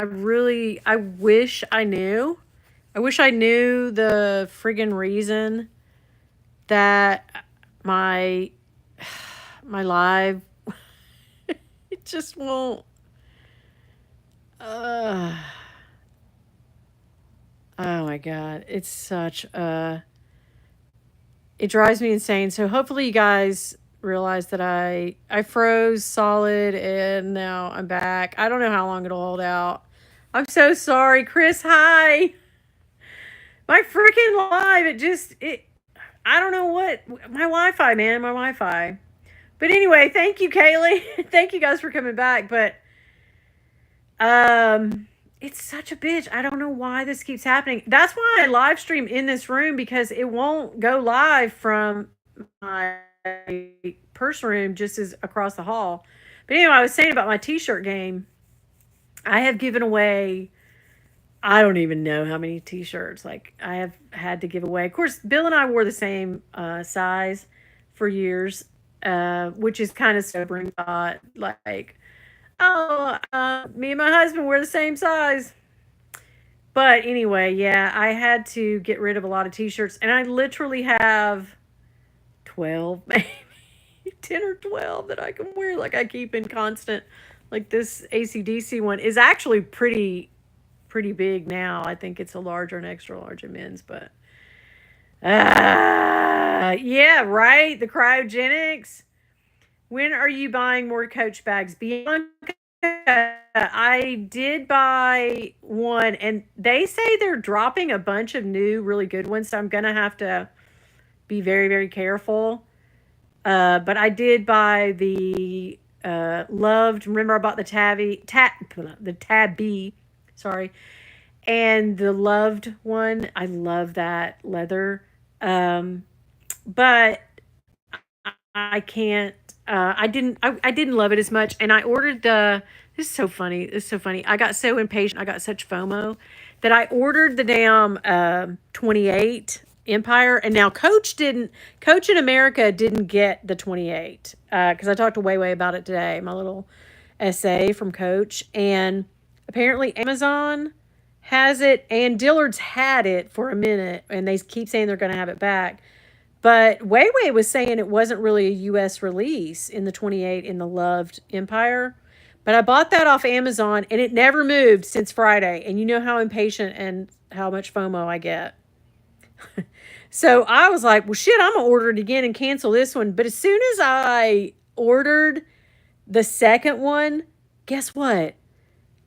I wish I knew. I wish I knew the friggin' reason that my my live it just won't. Uh, oh my god, it's such a. It drives me insane. So hopefully you guys realize that I froze solid and now I'm back. I don't know how long it'll hold out. I'm so sorry, Chris. Hi. My freaking live. It. I don't know what my Wi-Fi, man. My Wi-Fi. But anyway, thank you, Kaylee. Thank you guys for coming back. But it's such a bitch. I don't know why this keeps happening. That's why I live stream in this room because it won't go live from my personal room just as across the hall. But anyway, I was saying about my t-shirt game. I have given away I don't even know how many t-shirts like I have had to give away. Of course, Bill and I wore the same size for years, which is kind of sobering thought. Like, oh, me and my husband wear the same size. But anyway, yeah, I had to get rid of a lot of t-shirts, and I literally have 12, maybe 10 or 12 that I can wear. Like I keep in constant. Like this ACDC one is actually pretty big now. I think it's a large or an extra large in men's, but yeah, right. The cryogenics. When are you buying more Coach bags? Bianca, I did buy one, and they say they're dropping a bunch of new, really good ones. So I'm gonna have to be very, very careful. But I did buy the loved. Remember, I bought the tabby. Sorry, and the loved one. I love that leather. Um, but I can't. I didn't love it as much, and I ordered the. This is so funny. This is so funny. I got so impatient. I got such FOMO that I ordered the damn 28 Empire, and now Coach didn't. Coach in America didn't get the 28 because I talked to Way about it today. My little essay from Coach, and apparently Amazon has it, and Dillard's had it for a minute, and they keep saying they're going to have it back. But Weiwei was saying it wasn't really a US release in the 28 in the loved Empire. But I bought that off Amazon and it never moved since Friday. And you know how impatient and how much FOMO I get. So I was like, well, shit, I'm going to order it again and cancel this one. But as soon as I ordered the second one, guess what?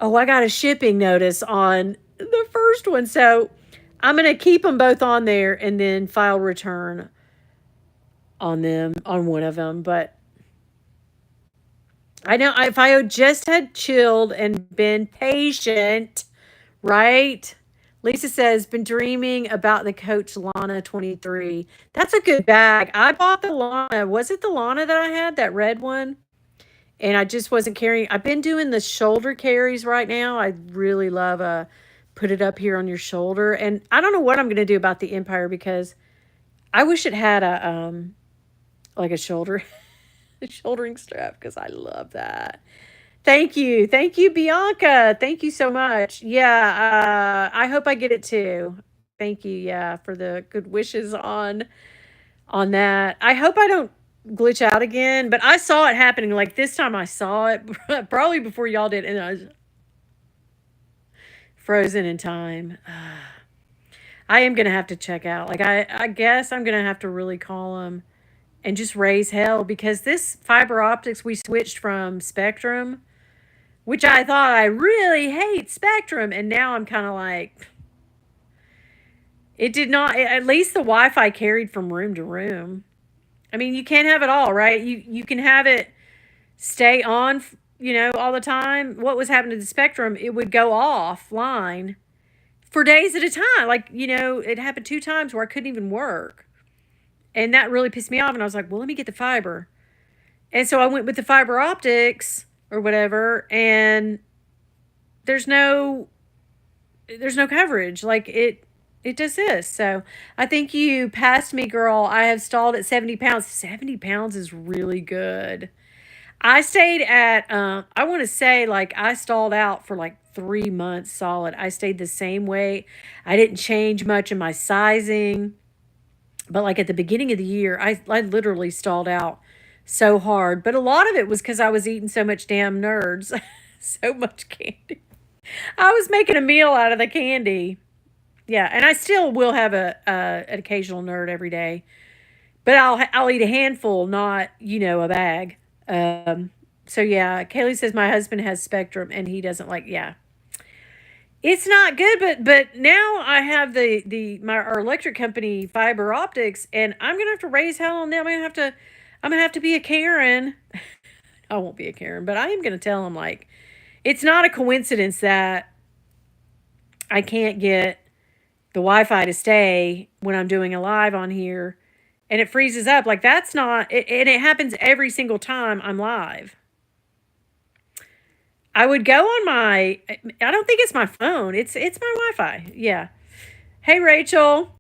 Oh, I got a shipping notice on the first one. So I'm going to keep them both on there and then file return on one of them. But I know if I just had chilled and been patient, right? Lisa says, been dreaming about the Coach Lana 23. That's a good bag. I bought the Lana. Was it the Lana that I had, that red one? And I just wasn't carrying. I've been doing the shoulder carries right now. I really love put it up here on your shoulder. And I don't know what I'm going to do about the Empire because I wish it had a like a shouldering strap because I love that. Thank you, Bianca. Thank you so much. Yeah, I hope I get it too. Thank you, yeah, for the good wishes on that. I hope I don't glitch out again, but I saw it happening. Like this time, I saw it probably before y'all did, and I was frozen in time. I am gonna have to check out. Like I guess I'm gonna have to really call them and just raise hell because this fiber optics we switched from Spectrum, which I thought I really hate Spectrum, and now I'm kind of like, it did not. At least the Wi-Fi carried from room to room. I mean, you can't have it all, right? You can have it stay on, all the time. What was happening to the Spectrum? It would go offline for days at a time. Like it happened 2 times where I couldn't even work. And that really pissed me off. And I was like, well, let me get the fiber. And so I went with the fiber optics or whatever. And there's no coverage. Like it does this. So I think you passed me, girl. I have stalled at 70 pounds. 70 pounds is really good. I stayed at, I want to say like I stalled out for like 3 months solid. I stayed the same weight. I didn't change much in my sizing. But like at the beginning of the year, I literally stalled out so hard. But a lot of it was because I was eating so much damn nerds, so much candy. I was making a meal out of the candy. Yeah, and I still will have a an occasional nerd every day, but I'll eat a handful, not a bag. So yeah, Kaylee says my husband has Spectrum and he doesn't like. Yeah, it's not good, but now I have our electric company fiber optics, and I'm gonna have to raise hell on them. I'm gonna have to be a Karen. I won't be a Karen, but I am gonna tell them like it's not a coincidence that I can't get the Wi-Fi to stay when I'm doing a live on here, and it freezes up. Like that's not, and it happens every single time I'm live. I would go on my. I don't think it's my phone. It's my Wi-Fi. Yeah. Hey Rachel.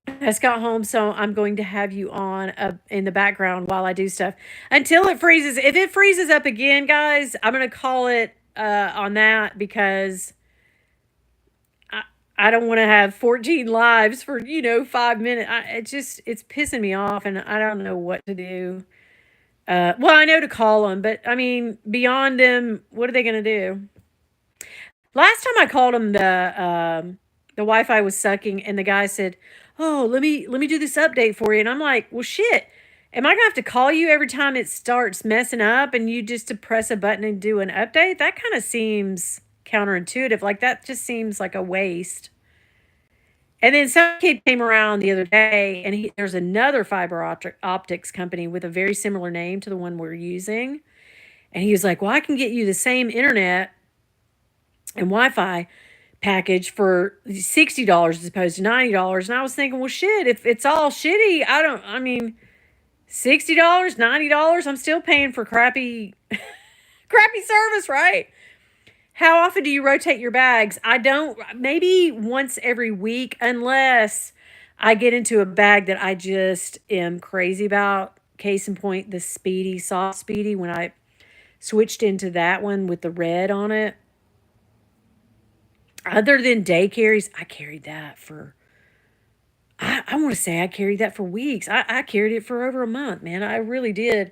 I just got home, so I'm going to have you on in the background while I do stuff until it freezes. If it freezes up again, guys, I'm gonna call it on that because I don't want to have 14 lives for 5 minutes. It's pissing me off, and I don't know what to do. Well, I know to call them, but I mean, beyond them, what are they gonna do? Last time I called them, the Wi-Fi was sucking, and the guy said, "Oh, let me do this update for you." And I'm like, "Well, shit, am I gonna have to call you every time it starts messing up, and you just to press a button and do an update?" That kind of seems counterintuitive. Like that just seems like a waste. And then some kid came around the other day, and there's another optics company with a very similar name to the one we're using, and he was like, "Well, I can get you the same internet and Wi-Fi package for $60 as opposed to $90." And I was thinking, well, shit, if it's all shitty, I mean, $60, $90, I'm still paying for crappy, crappy service, right? How often do you rotate your bags? I don't, maybe once every week, unless I get into a bag that I just am crazy about. Case in point, the Speedy, Soft Speedy, when I switched into that one with the red on it. Other than day carries, I carried that for, I want to say I carried that for weeks. I carried it for over a month, man. I really did.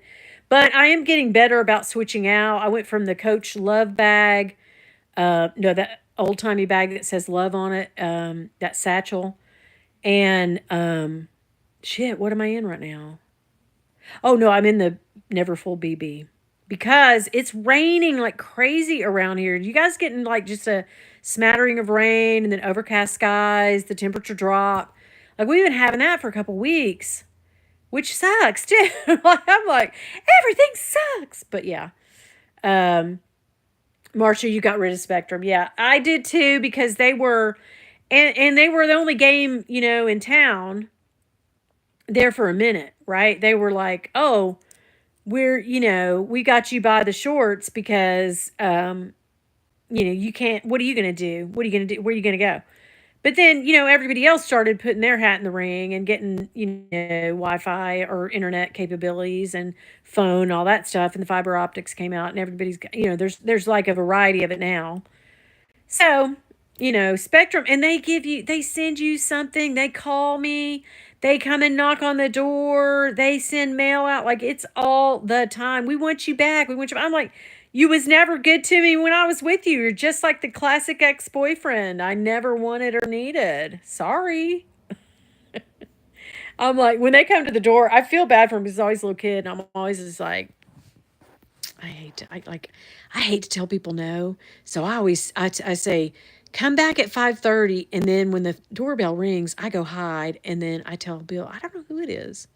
But I am getting better about switching out. I went from the Coach Love bag, no, that old timey bag that says love on it, that satchel. And shit, what am I in right now? Oh no, I'm in the Neverfull BB because it's raining like crazy around here. You guys getting like just a smattering of rain and then overcast skies, the temperature drop. Like we've been having that for a couple weeks, which sucks too. Like I'm like everything sucks, but yeah. Um, Marsha, you got rid of Spectrum. Yeah, I did too because they were, and they were the only game in town there for a minute, right? They were like, oh, we got you by the shorts because, you can't, what are you going to do? What are you going to do? Where are you going to go? But then, everybody else started putting their hat in the ring and getting, Wi-Fi or internet capabilities and phone, all that stuff. And the fiber optics came out and everybody's, there's like a variety of it now. So, Spectrum, and they send you something, they call me, they come and knock on the door, they send mail out, like it's all the time. We want you back. We want you. I'm like, you was never good to me when I was with you. You're just like the classic ex-boyfriend I never wanted or needed. Sorry. I'm like, when they come to the door, I feel bad for him because he's always a little kid, and I'm always just like, I hate to tell people no. So I say, come back at 5:30, and then when the doorbell rings, I go hide, and then I tell Bill, I don't know who it is.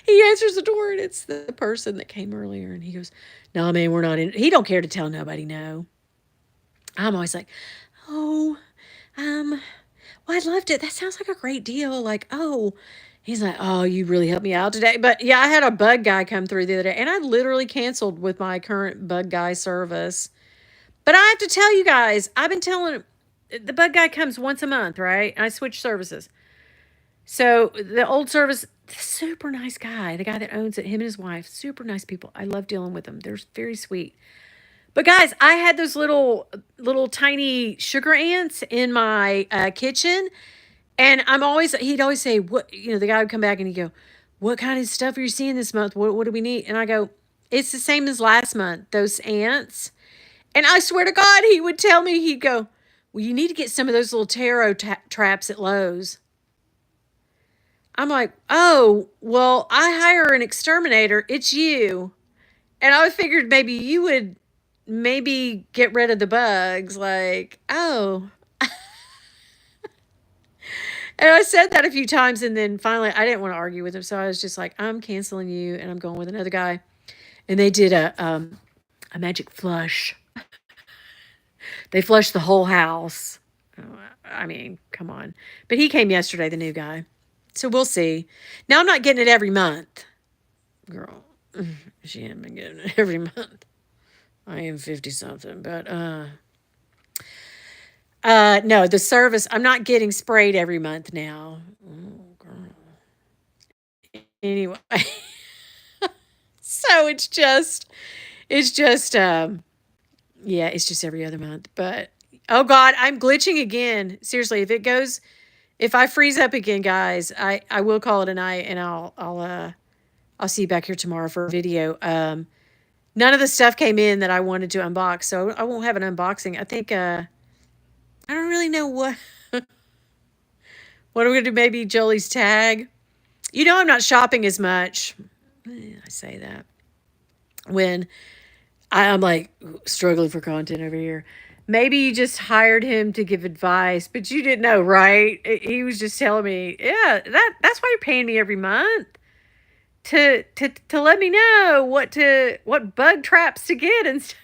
He answers the door, and it's the person that came earlier, and he goes, "No, man, we're not in." He don't care to tell nobody no. I'm always like, "Oh, well, I'd love to. That sounds like a great deal." Like, oh, he's like, "Oh, you really helped me out today." But yeah, I had a bug guy come through the other day, and I literally canceled with my current bug guy service. But I have to tell you guys, I've been telling the bug guy comes once a month, right? I switch services. So the old service, super nice guy, the guy that owns it, him and his wife, super nice people. I love dealing with them. They're very sweet. But guys, I had those little tiny sugar ants in my kitchen, and he'd always say, "What?" The guy would come back and he'd go, "What kind of stuff are you seeing this month? What do we need?" And I go, "It's the same as last month. Those ants." And I swear to God, he would tell me, he'd go, "Well, you need to get some of those little taro traps at Lowe's." I'm like, "Oh, well, I hire an exterminator. It's you." And I figured maybe you would maybe get rid of the bugs. Like, oh. And I said that a few times, and then finally I didn't want to argue with him. So I was just like, "I'm canceling you and I'm going with another guy." And they did a magic flush. They flushed the whole house. I mean, come on. But he came yesterday, the new guy. So we'll see. Now I'm not getting it every month. Girl, she ain't been getting it every month. I am 50 something, but no, the service, I'm not getting sprayed every month now. Oh, girl. Anyway. So yeah, it's just every other month. But oh God, I'm glitching again. Seriously, if I freeze up again, guys, I will call it a night, and I'll see you back here tomorrow for a video. None of the stuff came in that I wanted to unbox, so I won't have an unboxing. I think I don't really know what what I'm gonna do. Maybe Jolie's tag. I'm not shopping as much. I say that when I'm like struggling for content over here. Maybe you just hired him to give advice, but you didn't know, right? He was just telling me, yeah, that's why you're paying me every month to let me know what bug traps to get and stuff.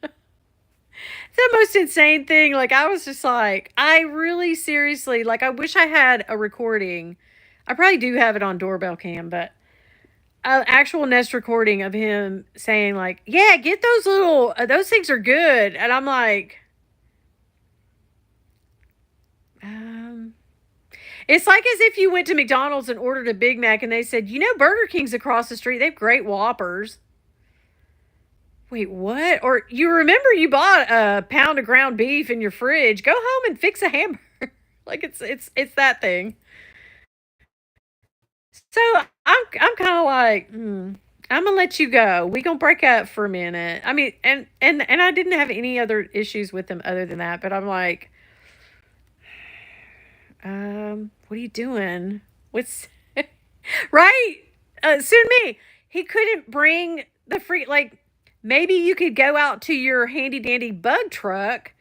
The most insane thing. Like, I was just like, I really seriously, like, I wish I had a recording. I probably do have it on doorbell cam, but an actual Nest recording of him saying like, "Yeah, get those things are good," and I'm like, it's like as if you went to McDonald's and ordered a Big Mac, and they said, Burger King's across the street. They have great Whoppers. Wait, what? Or you remember you bought a pound of ground beef in your fridge? Go home and fix a hamburger. Like it's that thing. So I'm kind of like, I'm gonna let you go. We gonna break up for a minute. I mean, and I didn't have any other issues with him other than that. But I'm like, what are you doing? What's right? Soon me. He couldn't bring the free. Like, maybe you could go out to your handy dandy bug truck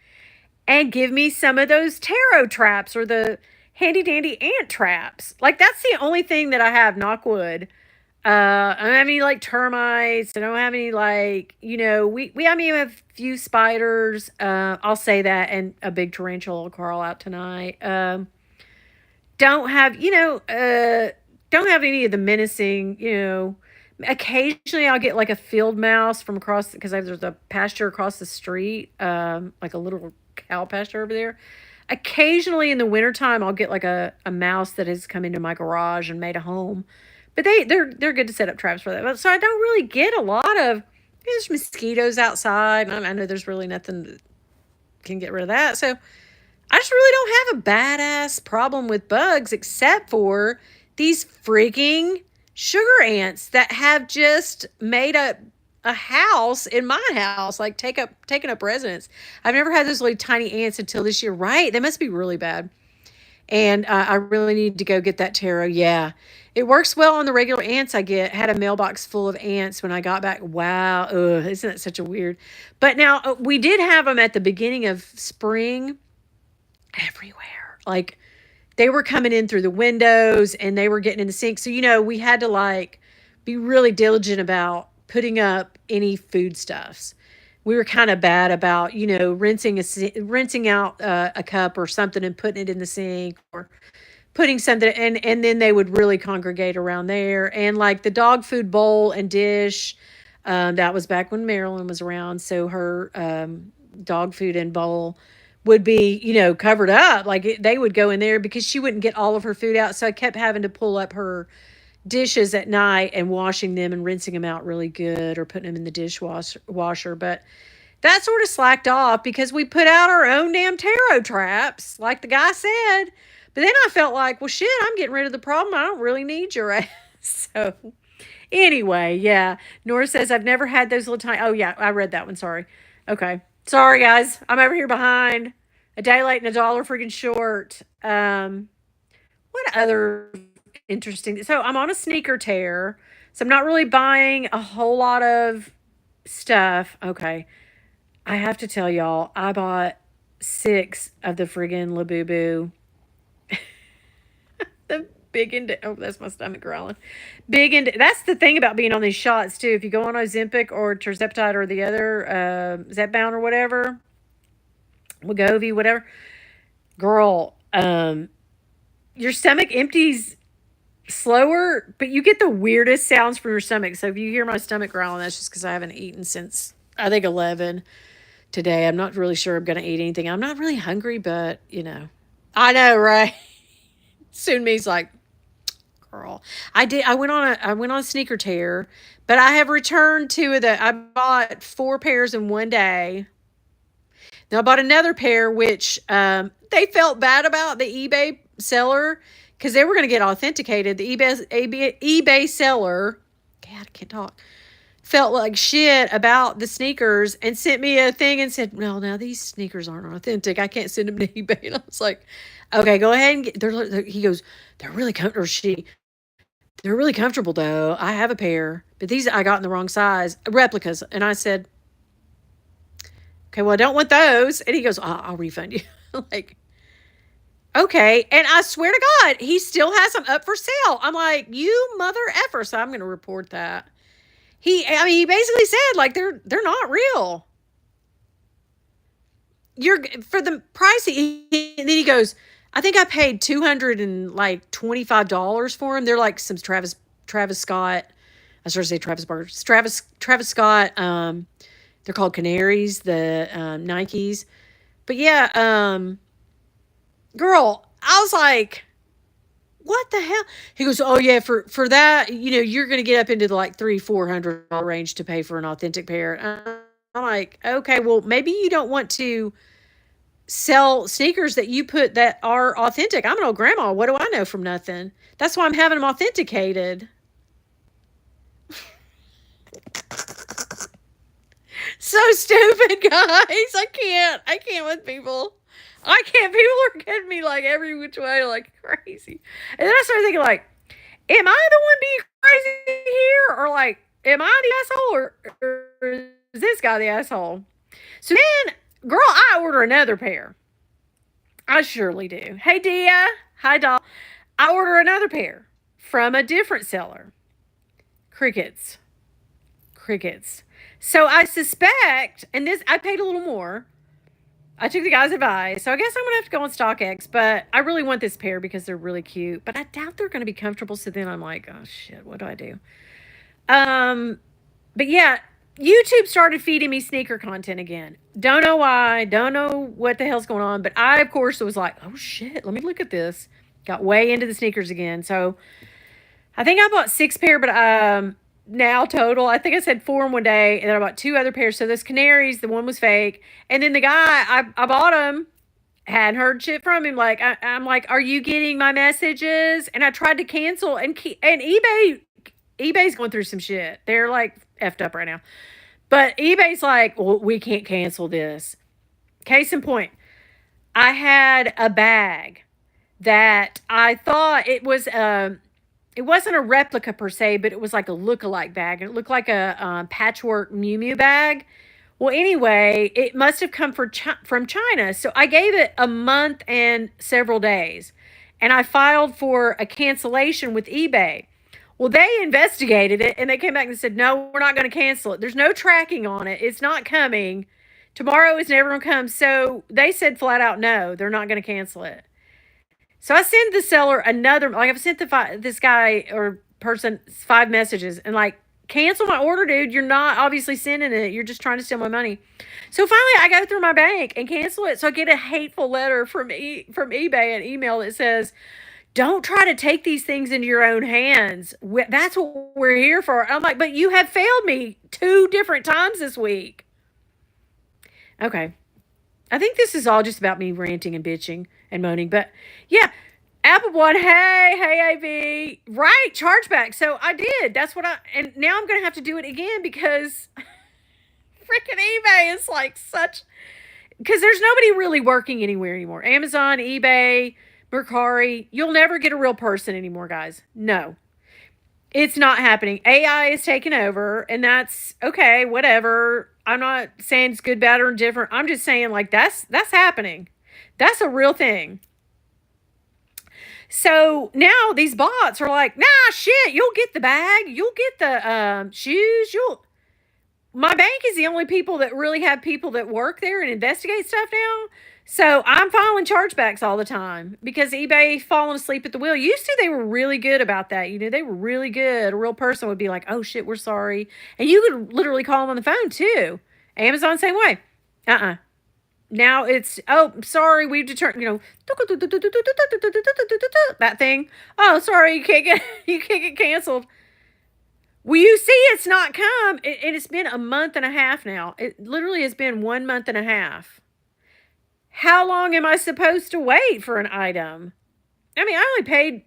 and give me some of those taro traps or the handy dandy ant traps. Like, that's the only thing that I have, knock wood. I don't have any like termites. I don't have any like, I mean, we have a few spiders. I'll say that, and a big tarantula will crawl out tonight. Don't have, don't have any of the menacing, occasionally I'll get like a field mouse from across, because there's a pasture across the street, like a little cow pasture over there. Occasionally in the wintertime, I'll get like a mouse that has come into my garage and made a home. But they're good to set up traps for that. But so I don't really get a lot of, there's mosquitoes outside. And I know there's really nothing that can get rid of that. So I just really don't have a badass problem with bugs, except for these freaking sugar ants that have just made a house in my house, like taking up residence. I've never had those little tiny ants until this year. Right? They must be really bad. And I really need to go get that taro. Yeah, it works well on the regular ants I get. Had a mailbox full of ants when I got back. Wow, ugh, isn't that such a weird? But now we did have them at the beginning of spring everywhere. Like, they were coming in through the windows and they were getting in the sink. So, we had to like be really diligent about putting up any foodstuffs. We were kind of bad about, rinsing out a cup or something and putting it in the sink, or putting something, and then they would really congregate around there. And like the dog food bowl and dish, that was back when Marilyn was around. So her dog food and bowl would be, covered up. Like they would go in there because she wouldn't get all of her food out. So I kept having to pull up her dishes at night and washing them and rinsing them out really good, or putting them in the dishwasher. But that sort of slacked off because we put out our own damn tarot traps, like the guy said. But then I felt like, well, shit, I'm getting rid of the problem. I don't really need your ass. So anyway, yeah. Nora says, I've never had those little tiny. Oh, yeah, I read that one. Sorry. Okay. Sorry, guys. I'm over here behind. A day late and a dollar freaking short. What other interesting? So I'm on a sneaker tear. So I'm not really buying a whole lot of stuff. Okay. I have to tell y'all, I bought 6 of the friggin' Labubu. The big and oh, that's my stomach growling. Big and that's the thing about being on these shots too. If you go on Ozempic or Tirzepatide or the other Zepbound or whatever, Wegovy, whatever, girl, your stomach empties slower, but you get the weirdest sounds from your stomach. So if you hear my stomach growling, that's just because I haven't eaten since I think 11 today. I'm not really sure I'm going to eat anything. I'm not really hungry, but I know, right? Soon me's like, girl, I went on a sneaker tear, but I have returned 2 of the. I bought 4 pairs in one day. Now I bought another pair, which they felt bad about the eBay seller because they were going to get authenticated. The eBay seller, God, I can't talk, felt like shit about the sneakers and sent me a thing and said, "No, now these sneakers aren't authentic. I can't send them to eBay." And I was like, "Okay, go ahead and get." He goes, "They're really comfortable." They're really comfortable though. I have a pair, but these I got in the wrong size, replicas. And I said, "Okay, well I don't want those." And he goes, "I'll refund you." Like, okay. And I swear to God, he still has them up for sale. I'm like, you mother effer. So I'm going to report that. He basically said like they're not real. You're for the price. And then he goes, I think I paid $225 for them. They're like some Travis Scott. I started to say Travis Barker. Travis Scott. They're called Canaries, the Nikes. But yeah, girl, I was like, what the hell? He goes, oh yeah, for that, you're gonna get up into the like $300-$400 range to pay for an authentic pair. I'm like, okay, well maybe you don't want to sell sneakers that you put that are authentic. I'm an old grandma. What do I know from nothing? That's why I'm having them authenticated. So stupid, guys. I can't with people. I can't. People are getting me like every which way, like crazy. And then I started thinking, like, am I the one being crazy here? Or like, am I the asshole? Or is this guy the asshole? So then, girl, I order another pair. I surely do. Hey, Dia. Hi, doll. I order another pair from a different seller. Crickets. So I suspect, and this, I paid a little more. I took the guy's advice. So I guess I'm going to have to go on StockX, but I really want this pair because they're really cute, but I doubt they're going to be comfortable. So then I'm like, oh shit, what do I do? But yeah, YouTube started feeding me sneaker content again. Don't know why. Don't know what the hell's going on. But I, of course, was like, oh shit, let me look at this. Got way into the sneakers again. So I think I bought 6 pair, but now total, I think I said 4 in one day, and then I bought 2 other pairs. So those Canaries, the one was fake, and then the guy, I bought him, hadn't heard shit from him. Like I'm like, are you getting my messages? And I tried to cancel, and eBay's going through some shit. They're like effed up right now, but eBay's like, well, we can't cancel this. Case in point, I had a bag that I thought it wasn't a replica per se, but it was like a look-alike bag. And it looked like a patchwork Miu Miu bag. Well, anyway, it must have come from China. So I gave it a month and several days. And I filed for a cancellation with eBay. Well, they investigated it, and they came back and said, no, we're not going to cancel it. There's no tracking on it. It's not coming. Tomorrow is never going to come. So they said flat out, no, they're not going to cancel it. So I sent the seller another, like I've sent this guy or person 5 messages and like, cancel my order, dude. You're not obviously sending it. You're just trying to steal my money. So finally I go through my bank and cancel it. So I get a hateful letter from eBay, an email that says, don't try to take these things into your own hands. That's what we're here for. I'm like, but you have failed me 2 different times this week. Okay. I think this is all just about me ranting and bitching and moaning. But yeah, Apple One, hey, AV. Right, chargeback. So I did. That's what and now I'm going to have to do it again because freaking eBay is like such, because there's nobody really working anywhere anymore. Amazon, eBay, Mercari, you'll never get a real person anymore, guys. No, it's not happening. AI is taking over, and that's okay, whatever. I'm not saying it's good, bad, or indifferent. I'm just saying like that's happening. That's a real thing. So now these bots are like, nah, shit, you'll get the bag, you'll get the shoes, you'll. My bank is the only people that really have people that work there and investigate stuff now. So I'm filing chargebacks all the time because eBay falling asleep at the wheel. Used to, they were really good about that. You know, they were really good. A real person would be like, oh shit, we're sorry. And you could literally call them on the phone too. Amazon, same way. Now it's, oh, sorry, we've determined, you know, that thing. Oh, sorry, you can't get canceled. Well, you see, it's not come. It's been a month and a half now. It literally has been 1 month and a half. How long am I supposed to wait for an item? I mean, I only paid,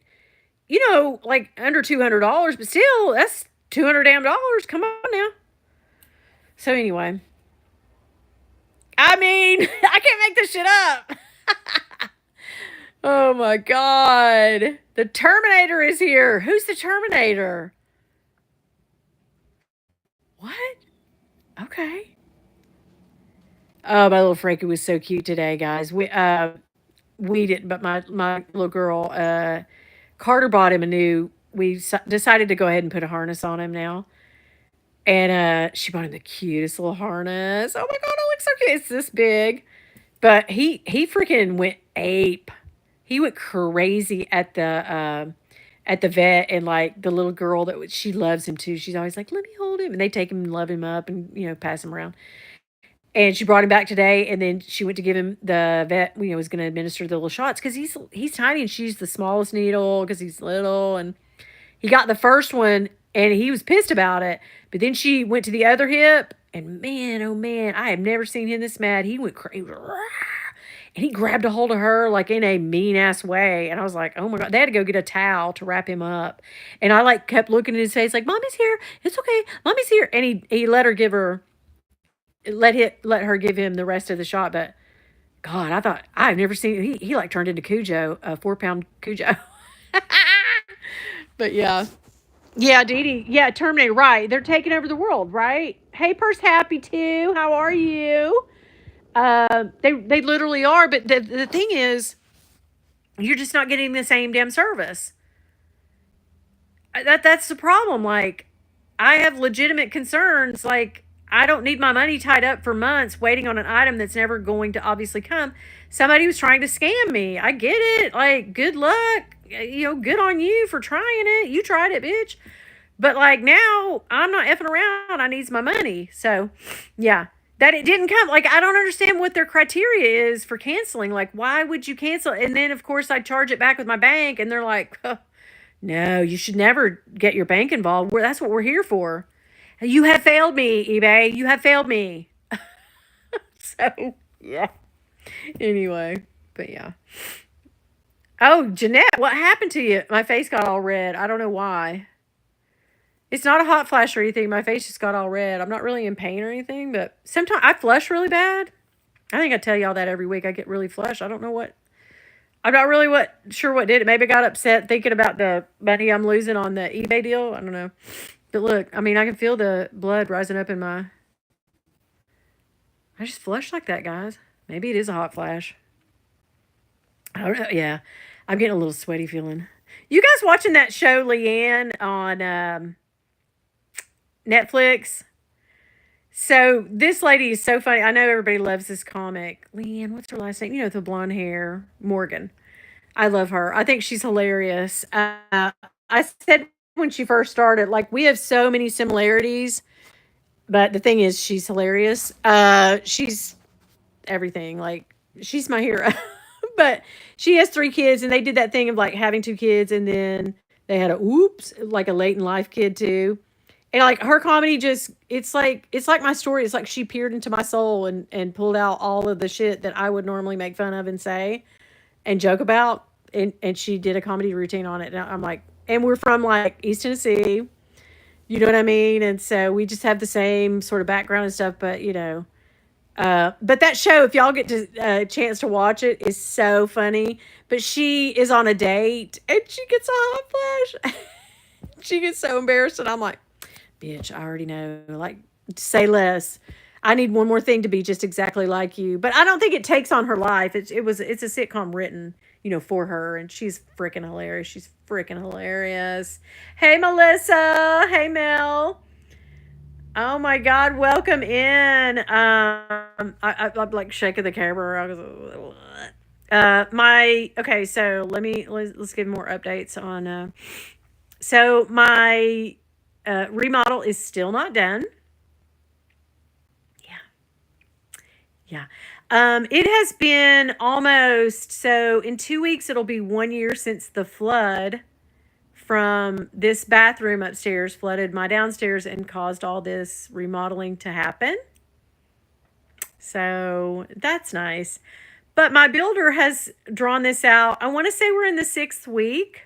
you know, like under $200, but still, that's $200 damn dollars. Come on now. So anyway, I mean, I can't make this shit up. Oh my God. The Terminator is here. Who's the Terminator? What? Okay. Oh, my little Frankie was so cute today, guys. We didn't, but my little girl, Carter bought him a new. We decided to go ahead and put a harness on him now, and she bought him the cutest little harness. Oh my God, it looks so cute. It's this big, but he freaking went ape. He went crazy at the vet, and like the little girl she loves him too. She's always like, "Let me hold him," and they take him and love him up, and you know, pass him around. And she brought him back today, and then she went to give him the vet. You know, was going to administer the little shots because he's tiny, and she's the smallest needle because he's little. And he got the first one, and he was pissed about it. But then she went to the other hip, and man, oh man, I have never seen him this mad. He went crazy, and he grabbed a hold of her like in a mean ass way. And I was like, oh my God, they had to go get a towel to wrap him up. And I like kept looking at his face like, "Mommy's here. It's okay. Mommy's here." And he let her give her let her give him the rest of the shot. But God, I thought I've never seen he like turned into Cujo, a 4 pound Cujo. But yeah. Yeah, Dee Dee. Yeah, Terminator, right. They're taking over the world, right? Hey Purse Happy too. How are you? They literally are, but the thing is, you're just not getting the same damn service. That's the problem. Like, I have legitimate concerns. Like, I don't need my money tied up for months waiting on an item that's never going to obviously come. Somebody was trying to scam me. I get it. Like, good luck. You know, good on you for trying it. You tried it, bitch. But like now, I'm not effing around. I needs my money. So, yeah, that it didn't come. Like, I don't understand what their criteria is for canceling. Like, why would you cancel? And then, of course, I charge it back with my bank, and they're like, "Huh, no, you should never get your bank involved. That's what we're here for." You have failed me, eBay. You have failed me. So, yeah. Anyway, but yeah. Oh, Jeanette, what happened to you? My face got all red. I don't know why. It's not a hot flash or anything. My face just got all red. I'm not really in pain or anything, but sometimes I flush really bad. I think I tell y'all that every week. I get really flushed. I don't know what. I'm not really sure what did it. Maybe I got upset thinking about the money I'm losing on the eBay deal. I don't know. But look, I mean, I can feel the blood rising up in my. I just flushed like that, guys. Maybe it is a hot flash. I don't know. Yeah, I'm getting a little sweaty feeling. You guys watching that show, Leanne, on Netflix? So this lady is so funny. I know everybody loves this comic. Leanne, what's her last name? You know, the blonde hair, Morgan. I love her. I think she's hilarious. I said when she first started, like, we have so many similarities, but the thing is, she's hilarious. She's everything. Like, she's my hero. But she has 3 kids, and they did that thing of like having 2 kids, and then they had like a late in life kid too. And like her comedy just it's like my story. It's like she peered into my soul and pulled out all of the shit that I would normally make fun of and say and joke about. And she did a comedy routine on it. And I'm like, and we're from like East Tennessee, you know what I mean? And so we just have the same sort of background and stuff, but but that show, if y'all get to a chance to watch it, is so funny. But she is on a date and she gets a hot flash. She gets so embarrassed, and I'm like, bitch, I already know. Like, say less. I need one more thing to be just exactly like you. But I don't think it takes on her life. It's a sitcom written, for her, and she's freaking hilarious. She's freaking hilarious. Hey, Melissa. Hey, Mel. Oh my God, welcome in. I'm like shaking the camera. I was what? My okay, so let's give more updates on. So my remodel is still not done. Yeah, yeah. It has been almost so in 2 weeks it'll be 1 year since the flood from this bathroom upstairs flooded my downstairs and caused all this remodeling to happen. So that's nice. But my builder has drawn this out. I want to say we're in the 6th week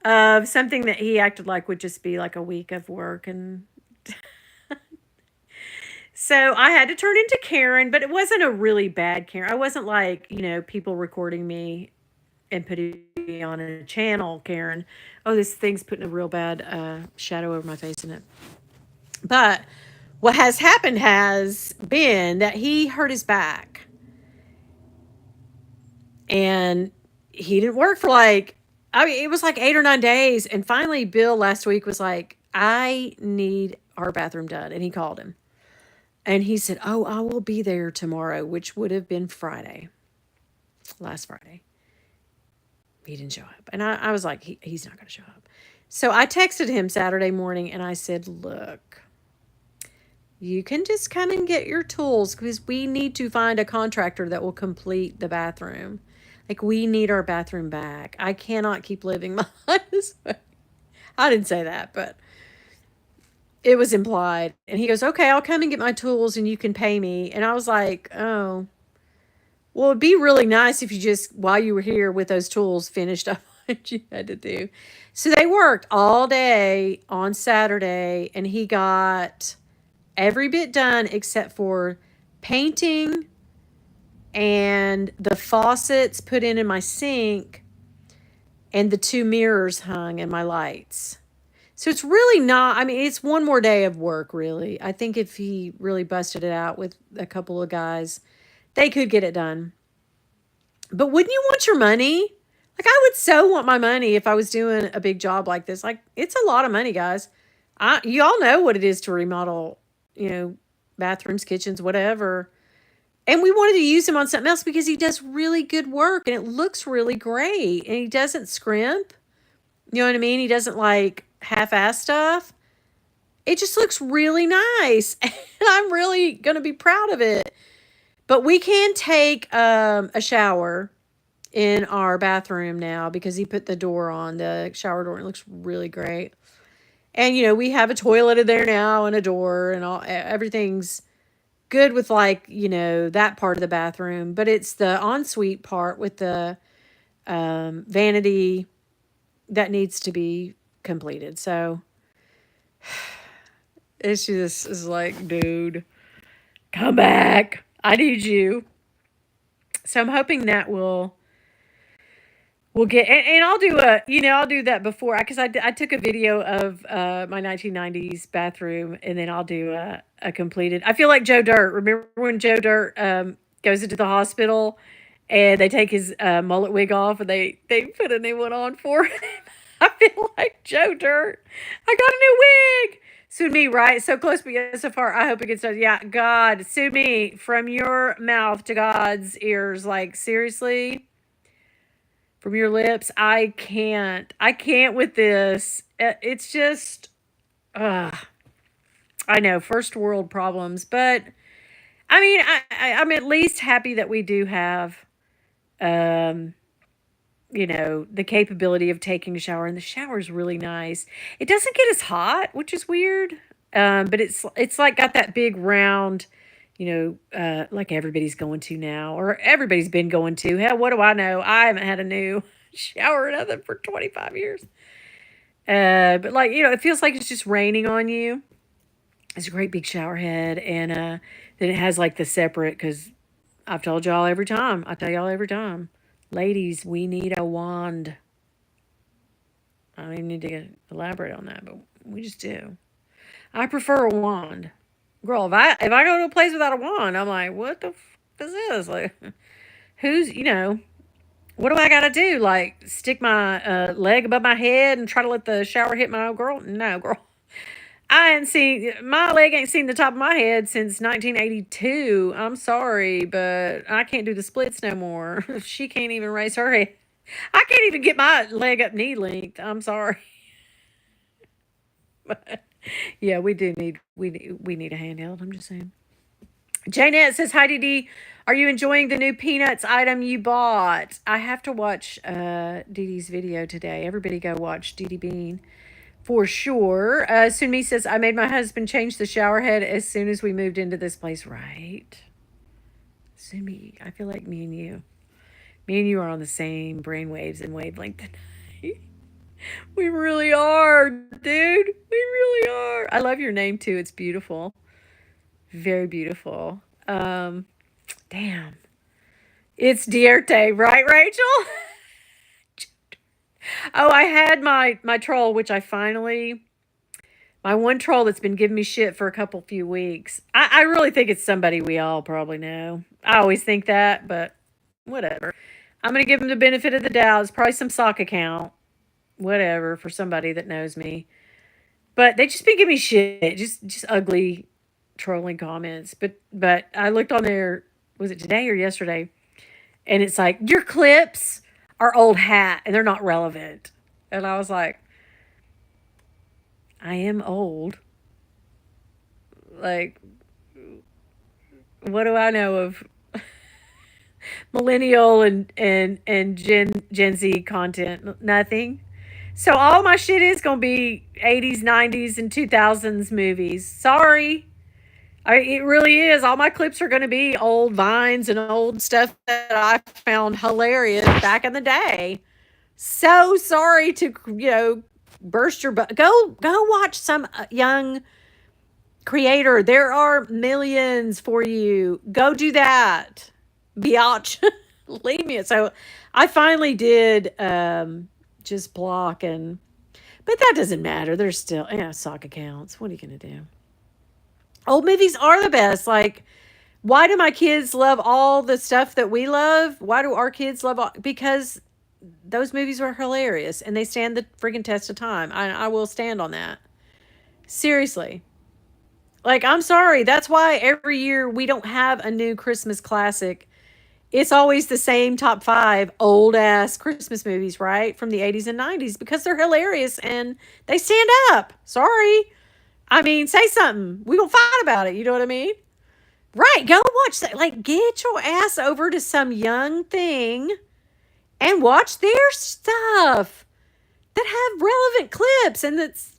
of something that he acted like would just be like a week of work. And so I had to turn into Karen, but it wasn't a really bad Karen. I wasn't like, people recording me and putting me on a channel, Karen. Oh, this thing's putting a real bad shadow over my face in it. But what has happened has been that he hurt his back. And he didn't work for it was like 8 or 9 days. And finally, Bill last week was like, I need our bathroom done. And he called him. And he said, oh, I will be there tomorrow, which would have been last Friday. He didn't show up. And I was like, he's not going to show up. So I texted him Saturday morning and I said, look, you can just come and get your tools because we need to find a contractor that will complete the bathroom. Like, we need our bathroom back. I cannot keep living my life this way. I didn't say that, but it was implied. And he goes, okay, I'll come and get my tools and you can pay me. And I was like, oh, well, it'd be really nice if you just, while you were here with those tools, finished up what you had to do. So they worked all day on Saturday, and he got every bit done except for painting and the faucets put in my sink and the 2 mirrors hung and my lights. So it's really not, I mean, it's one more day of work, really. I think if he really busted it out with a couple of guys, they could get it done. But wouldn't you want your money? Like, I would so want my money if I was doing a big job like this. Like, it's a lot of money, guys. You all know what it is to remodel, bathrooms, kitchens, whatever. And we wanted to use him on something else because he does really good work and it looks really great. And he doesn't scrimp. You know what I mean? He doesn't like half-ass stuff. It just looks really nice. And I'm really going to be proud of it. But we can take a shower in our bathroom now because he put the door on, the shower door. It looks really great. And, we have a toilet in there now and a door and everything's good with that part of the bathroom. But it's the ensuite part with the vanity that needs to be completed. So it's just is like, dude, come back. I need you. So I'm hoping that we'll get, and I'll do I'll do that before, because I took a video of my 1990s bathroom, and then I'll do a completed. I feel like Joe Dirt. Remember when Joe Dirt goes into the hospital and they take his mullet wig off and they put a new one on for him? I feel like Joe Dirt. I got a new wig. Sue me, right? So close, but yet so far. I hope it gets done. Yeah, God, sue me from your mouth to God's ears. Like, seriously, from your lips. I can't with this. It's just, I know, first world problems. But, I mean, I'm at least happy that we do have the capability of taking a shower, and the shower is really nice. It doesn't get as hot, which is weird. But it's like got that big round, like everybody's going to now, or everybody's been going to. Hell, what do I know? I haven't had a new shower or nothing for 25 years. But like, it feels like it's just raining on you. It's a great big shower head, and then it has like the separate, because I've told y'all every time. I tell y'all every time. Ladies, we need a wand. I don't even need to elaborate on that, but we just do. I prefer a wand. Girl, if I go to a place without a wand, I'm like, what the is this? Like, who's, what do I got to do? Like, stick my leg above my head and try to let the shower hit my girl? No, girl. I ain't seen my leg ain't seen the top of my head since 1982. I'm sorry, but I can't do the splits no more. She can't even raise her head. I can't even get my leg up knee length. I'm sorry. But yeah, we need a handheld. I'm just saying. Janet says, "Hi, Dee Dee. Are you enjoying the new peanuts item you bought?" I have to watch Dee Dee's video today. Everybody go watch Dee Dee Bean for sure. Sunmi says, "I made my husband change the shower head as soon as we moved into this place." Right, Sunmi. I feel like me and you are on the same brainwaves and wavelength tonight. We really are, dude. We really are. I love your name too. It's beautiful. Very beautiful. Damn. It's Dierte, right, Rachel? Oh, I had my troll, which I finally my one troll that's been giving me shit for a few weeks. I really think it's somebody we all probably know. I always think that, but whatever. I'm gonna give him the benefit of the doubt. It's probably some sock account, whatever, for somebody that knows me. But they just been giving me shit, just ugly trolling comments. But I looked on there, was it today or yesterday? And it's like, your clips are old hat and they're not relevant. And I was like, I am old. Like, what do I know of millennial and Gen Z content? Nothing. So all my shit is gonna be 80s, 90s, and 2000s movies. Sorry. It really is. All my clips are going to be old vines and old stuff that I found hilarious back in the day. So sorry to burst your butt. Go watch some young creator. There are millions for you. Go do that, biatch. Leave me. So I finally did just block but that doesn't matter. There's still sock accounts. What are you gonna do? Old movies are the best. Like, why do my kids love all the stuff that we love? Why do our kids love all? Because those movies were hilarious and they stand the freaking test of time. I will stand on that. Seriously. Like, I'm sorry. That's why every year we don't have a new Christmas classic. It's always the same top 5 old ass Christmas movies, right? From the 80s and 90s, because they're hilarious and they stand up. Sorry. I mean, say something. We gonna fight about it. You know what I mean? Right. Go watch that. Like, get your ass over to some young thing and watch their stuff that have relevant clips and that's,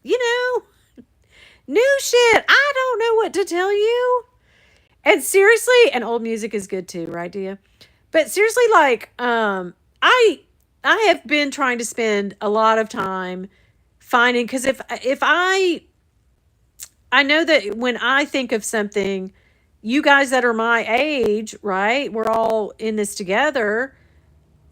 new shit. I don't know what to tell you. And seriously, and old music is good too, right, Dia? But seriously, like, I have been trying to spend a lot of time finding, because if I know that when I think of something, you guys that are my age, right? We're all in this together.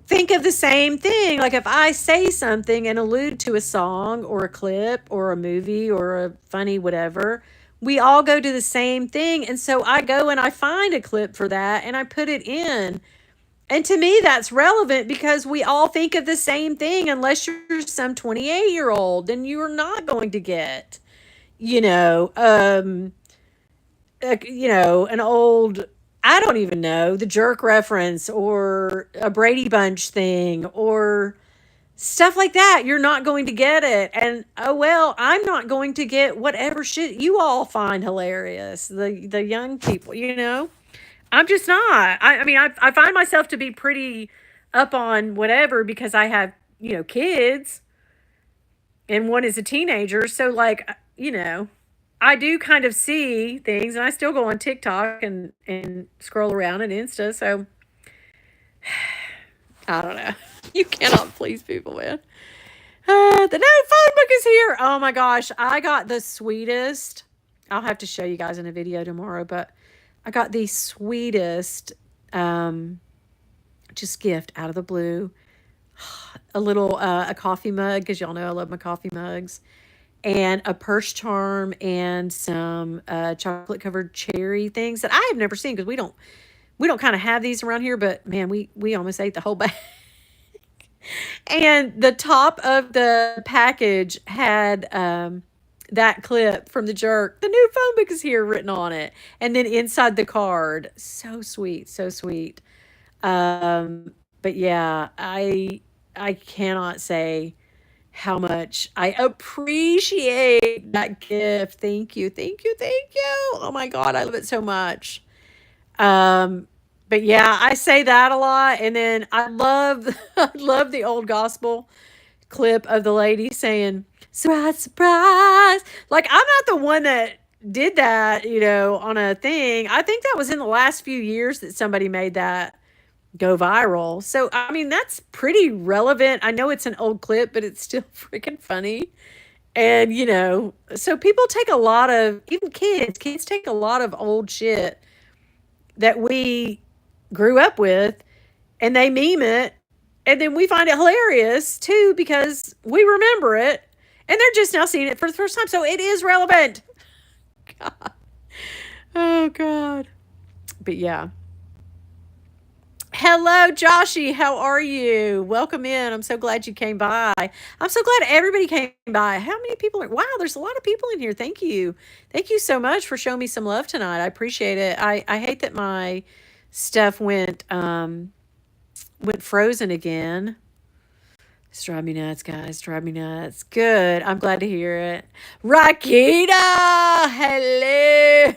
Think of the same thing. Like, if I say something and allude to a song or a clip or a movie or a funny whatever, we all go to the same thing. And so I go and I find a clip for that and I put it in. And to me, that's relevant because we all think of the same thing. Unless you're some 28-year-old, then you are not going to get, an old, I don't even know, the Jerk reference or a Brady Bunch thing or stuff like that. You're not going to get it. And oh well, I'm not going to get whatever shit you all find hilarious. The young people, I'm just not. I mean, I find myself to be pretty up on whatever because I have, kids and one is a teenager. So, like, I do kind of see things and I still go on TikTok and scroll around and Insta. So, I don't know. You cannot please people, man. The no phone book is here. Oh my gosh. I got the sweetest. I'll have to show you guys in a video tomorrow, but I got the sweetest just gift out of the blue. A little a coffee mug, because y'all know I love my coffee mugs, and a purse charm and some chocolate covered cherry things that I have never seen because we don't kind of have these around here, but man, we almost ate the whole bag. And the top of the package had that clip from the jerk. The new phone book is here written on it. And then inside the card. So sweet, so sweet. But yeah, I cannot say how much I appreciate that gift. Thank you, thank you, thank you. Oh my God, I love it so much. Um, but yeah, I say that a lot, and then I love I love the old gospel clip of the lady saying "surprise, surprise." Like I'm not the one that did that, on a thing. I think that was in the last few years that somebody made that go viral. So I mean, that's pretty relevant. I know it's an old clip, but it's still freaking funny. And so people take a lot of, even kids take a lot of old shit that we grew up with and they meme it and then we find it hilarious too because we remember it and they're just now seeing it for the first time. So it is relevant. God. Oh God. But yeah. Hello, Joshy. How are you? Welcome in. I'm so glad you came by. I'm so glad everybody came by. How many people are? Wow, there's a lot of people in here. Thank you. Thank you so much for showing me some love tonight. I appreciate it. I hate that my stuff went frozen again. It's driving me nuts, guys. Drive me nuts. Good. I'm glad to hear it. Rakita, hello.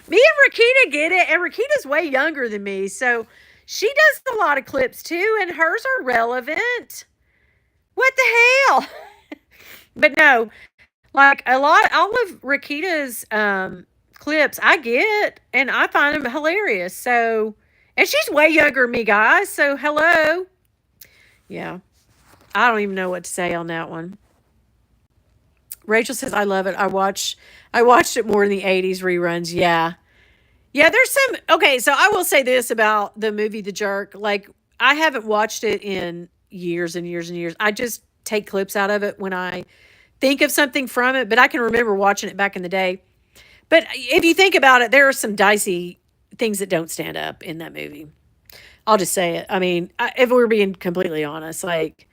Me and Rakita get it, and Rakita's way younger than me, so she does a lot of clips too, and hers are relevant. What the hell? But no, like all of Rakita's clips I get, and I find them hilarious. So, and she's way younger than me, guys. So hello. Yeah, I don't even know what to say on that one. Rachel says I love it. I watched it more in the 80s reruns. Yeah. Yeah, there's some. Okay, so I will say this about the movie The Jerk. Like, I haven't watched it in years and years and years. I just take clips out of it when I think of something from it, but I can remember watching it back in the day. But if you think about it, there are some dicey things that don't stand up in that movie. I'll just say it. I mean, if we're being completely honest, like,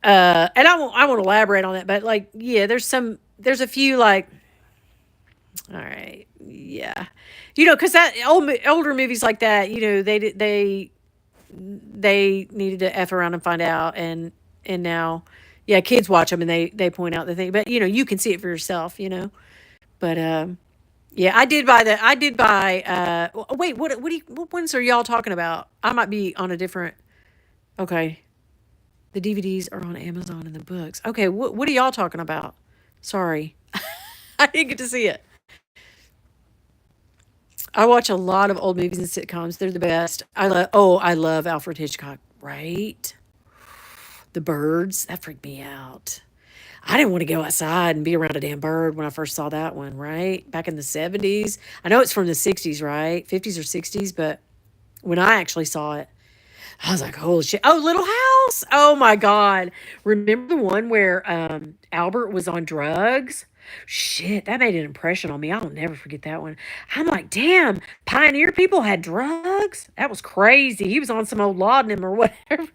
and I won't elaborate on that, but like, yeah, there's a few like, all right, yeah, because that older movies like that, they needed to f around and find out, and now, yeah, kids watch them and they point out the thing, but you can see it for yourself, But yeah, I did buy. Wait, what ones are y'all talking about? I might be on a different. Okay, the DVDs are on Amazon and the books. Okay, what are y'all talking about? Sorry, I didn't get to see it. I watch a lot of old movies and sitcoms. They're the best. I love Alfred Hitchcock. Right, The Birds. That freaked me out. I didn't want to go outside and be around a damn bird when I first saw that one, right? Back in the 70s. I know it's from the 60s, right? 50s or 60s, but when I actually saw it, I was like, holy shit. Oh, Little House. Oh my God. Remember the one where Albert was on drugs? Shit, that made an impression on me. I'll never forget that one. I'm like, damn, pioneer people had drugs? That was crazy. He was on some old laudanum or whatever.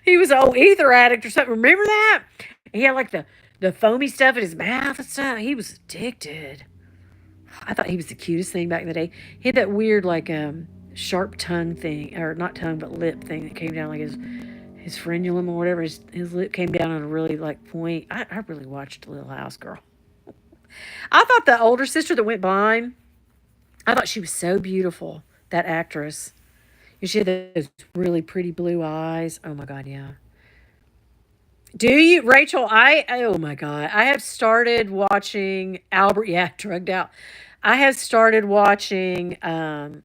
He was an old ether addict or something. Remember that? He had like the foamy stuff in his mouth and stuff. He was addicted. I thought he was the cutest thing back in the day. He had that weird like sharp tongue thing, or not tongue but lip thing that came down like his frenulum or whatever. His lip came down on a really like point. I really watched Little House, girl. I thought the older sister that went blind, I thought she was so beautiful. that actress. She had those really pretty blue eyes. Oh my god, yeah. Do you, Rachel? Oh my god, I have started watching Albert. Yeah, drugged out. I have started watching. I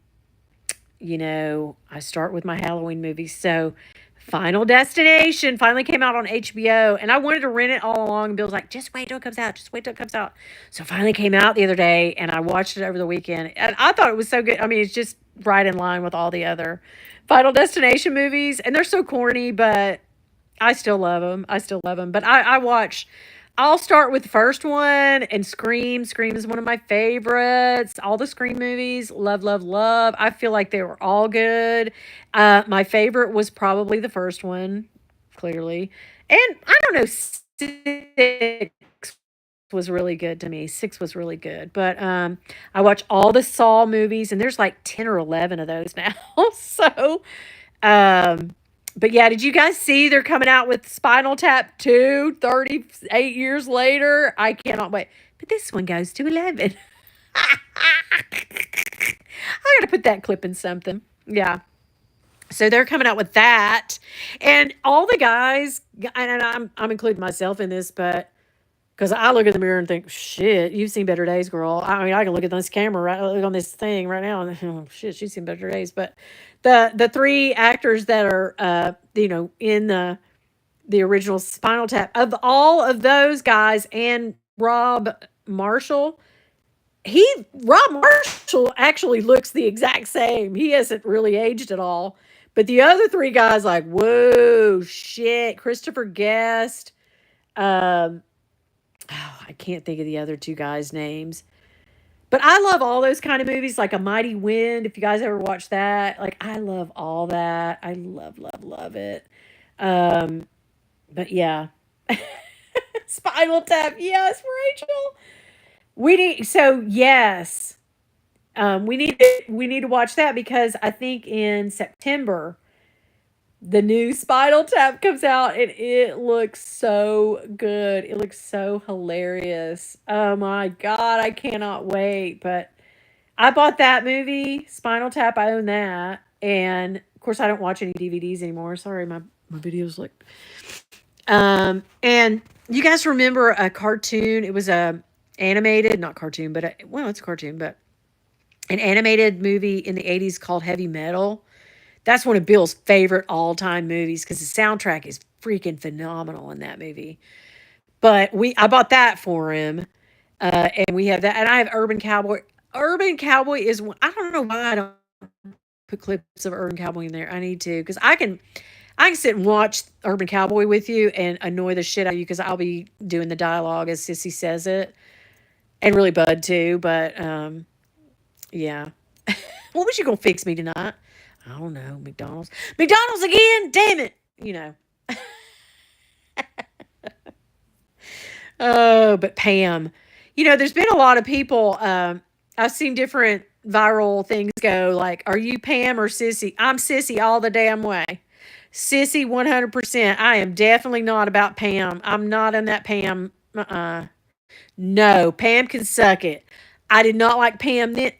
start with my Halloween movies. So, Final Destination finally came out on HBO, and I wanted to rent it all along. And Bill was like, "Just wait till it comes out. Just wait till it comes out." So, it finally came out the other day, and I watched it over the weekend, and I thought it was so good. I mean, it's just right in line with all the other Final Destination movies, and they're so corny, but I still love them. I still love them. But I watch. I'll start with the first one and Scream. Scream is one of my favorites. All the Scream movies, love, love, love. I feel like they were all good. My favorite was probably the first one, clearly. And I don't know, six was really good to me. Six was really good. But I watch all the Saw movies, and there's like 10 or 11 of those now. So um, but yeah, did you guys see they're coming out with Spinal Tap 2 38 years later? I cannot wait. But this one goes to 11. I gotta put that clip in something. Yeah. So they're coming out with that. And all the guys, and I'm including myself in this, but because I look in the mirror and think, shit, you've seen better days, girl. I mean, I can look at this camera, right, look on this thing right now, and oh, shit, she's seen better days. But the three actors that are, in the original Spinal Tap, of all of those guys, and Rob Marshall actually looks the exact same. He hasn't really aged at all. But the other three guys, like, whoa, shit, Christopher Guest. Um, I can't think of the other two guys' names. But I love all those kind of movies, like A Mighty Wind. If you guys ever watch that, like I love all that. I love, love, love it. Um, but yeah, Spinal Tap. Yes, Rachel. Yes, we need to watch that because I think in September the new Spinal Tap comes out and it looks so good. It looks so hilarious. Oh my god, I cannot wait. But I bought that movie, Spinal Tap. I own that. And of course I don't watch any DVDs anymore. Sorry, my videos look. And you guys remember a cartoon? It was a animated, not cartoon, but it's a cartoon, but an animated movie in the 80s called Heavy Metal. That's one of Bill's favorite all-time movies because the soundtrack is freaking phenomenal in that movie. But I bought that for him, and we have that, and I have Urban Cowboy. Urban Cowboy is one. I don't know why I don't put clips of Urban Cowboy in there. I need to because I can sit and watch Urban Cowboy with you and annoy the shit out of you because I'll be doing the dialogue as Sissy says it, and really Bud too. But yeah, what was you gonna fix me tonight? I don't know. McDonald's. McDonald's again? Damn it. Oh, but Pam. There's been a lot of people. I've seen different viral things go like, are you Pam or Sissy? I'm Sissy all the damn way. Sissy 100%. I am definitely not about Pam. I'm not in that Pam. No, Pam can suck it. I did not like Pam then.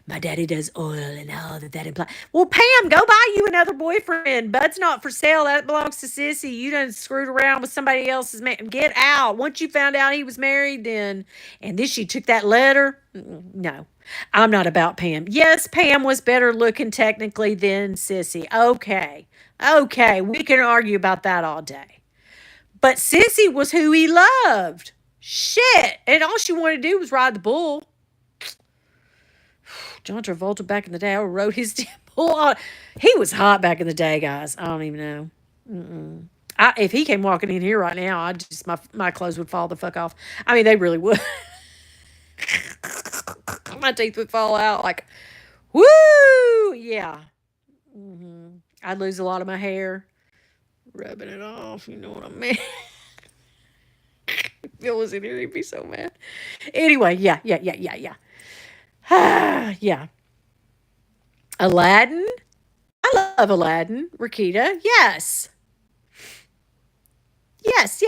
My daddy does oil and all that implies. Well, Pam, go buy you another boyfriend. Bud's not for sale. That belongs to Sissy. You done screwed around with somebody else's man. Get out. Once you found out he was married, and then she took that letter. No, I'm not about Pam. Yes, Pam was better looking technically than Sissy. Okay, we can argue about that all day. But Sissy was who he loved. Shit. And all she wanted to do was ride the bull. John Travolta back in the day, I rode his damn bull on. He was hot back in the day, guys. I don't even know. If he came walking in here right now, my clothes would fall the fuck off. I mean, they really would. My teeth would fall out like, woo! Yeah. I'd lose a lot of my hair. Rubbing it off, you know what I mean? Bill was in here, he'd be so mad. Anyway, yeah. Yeah. Aladdin? I love Aladdin. Rakita? Yes. Yes.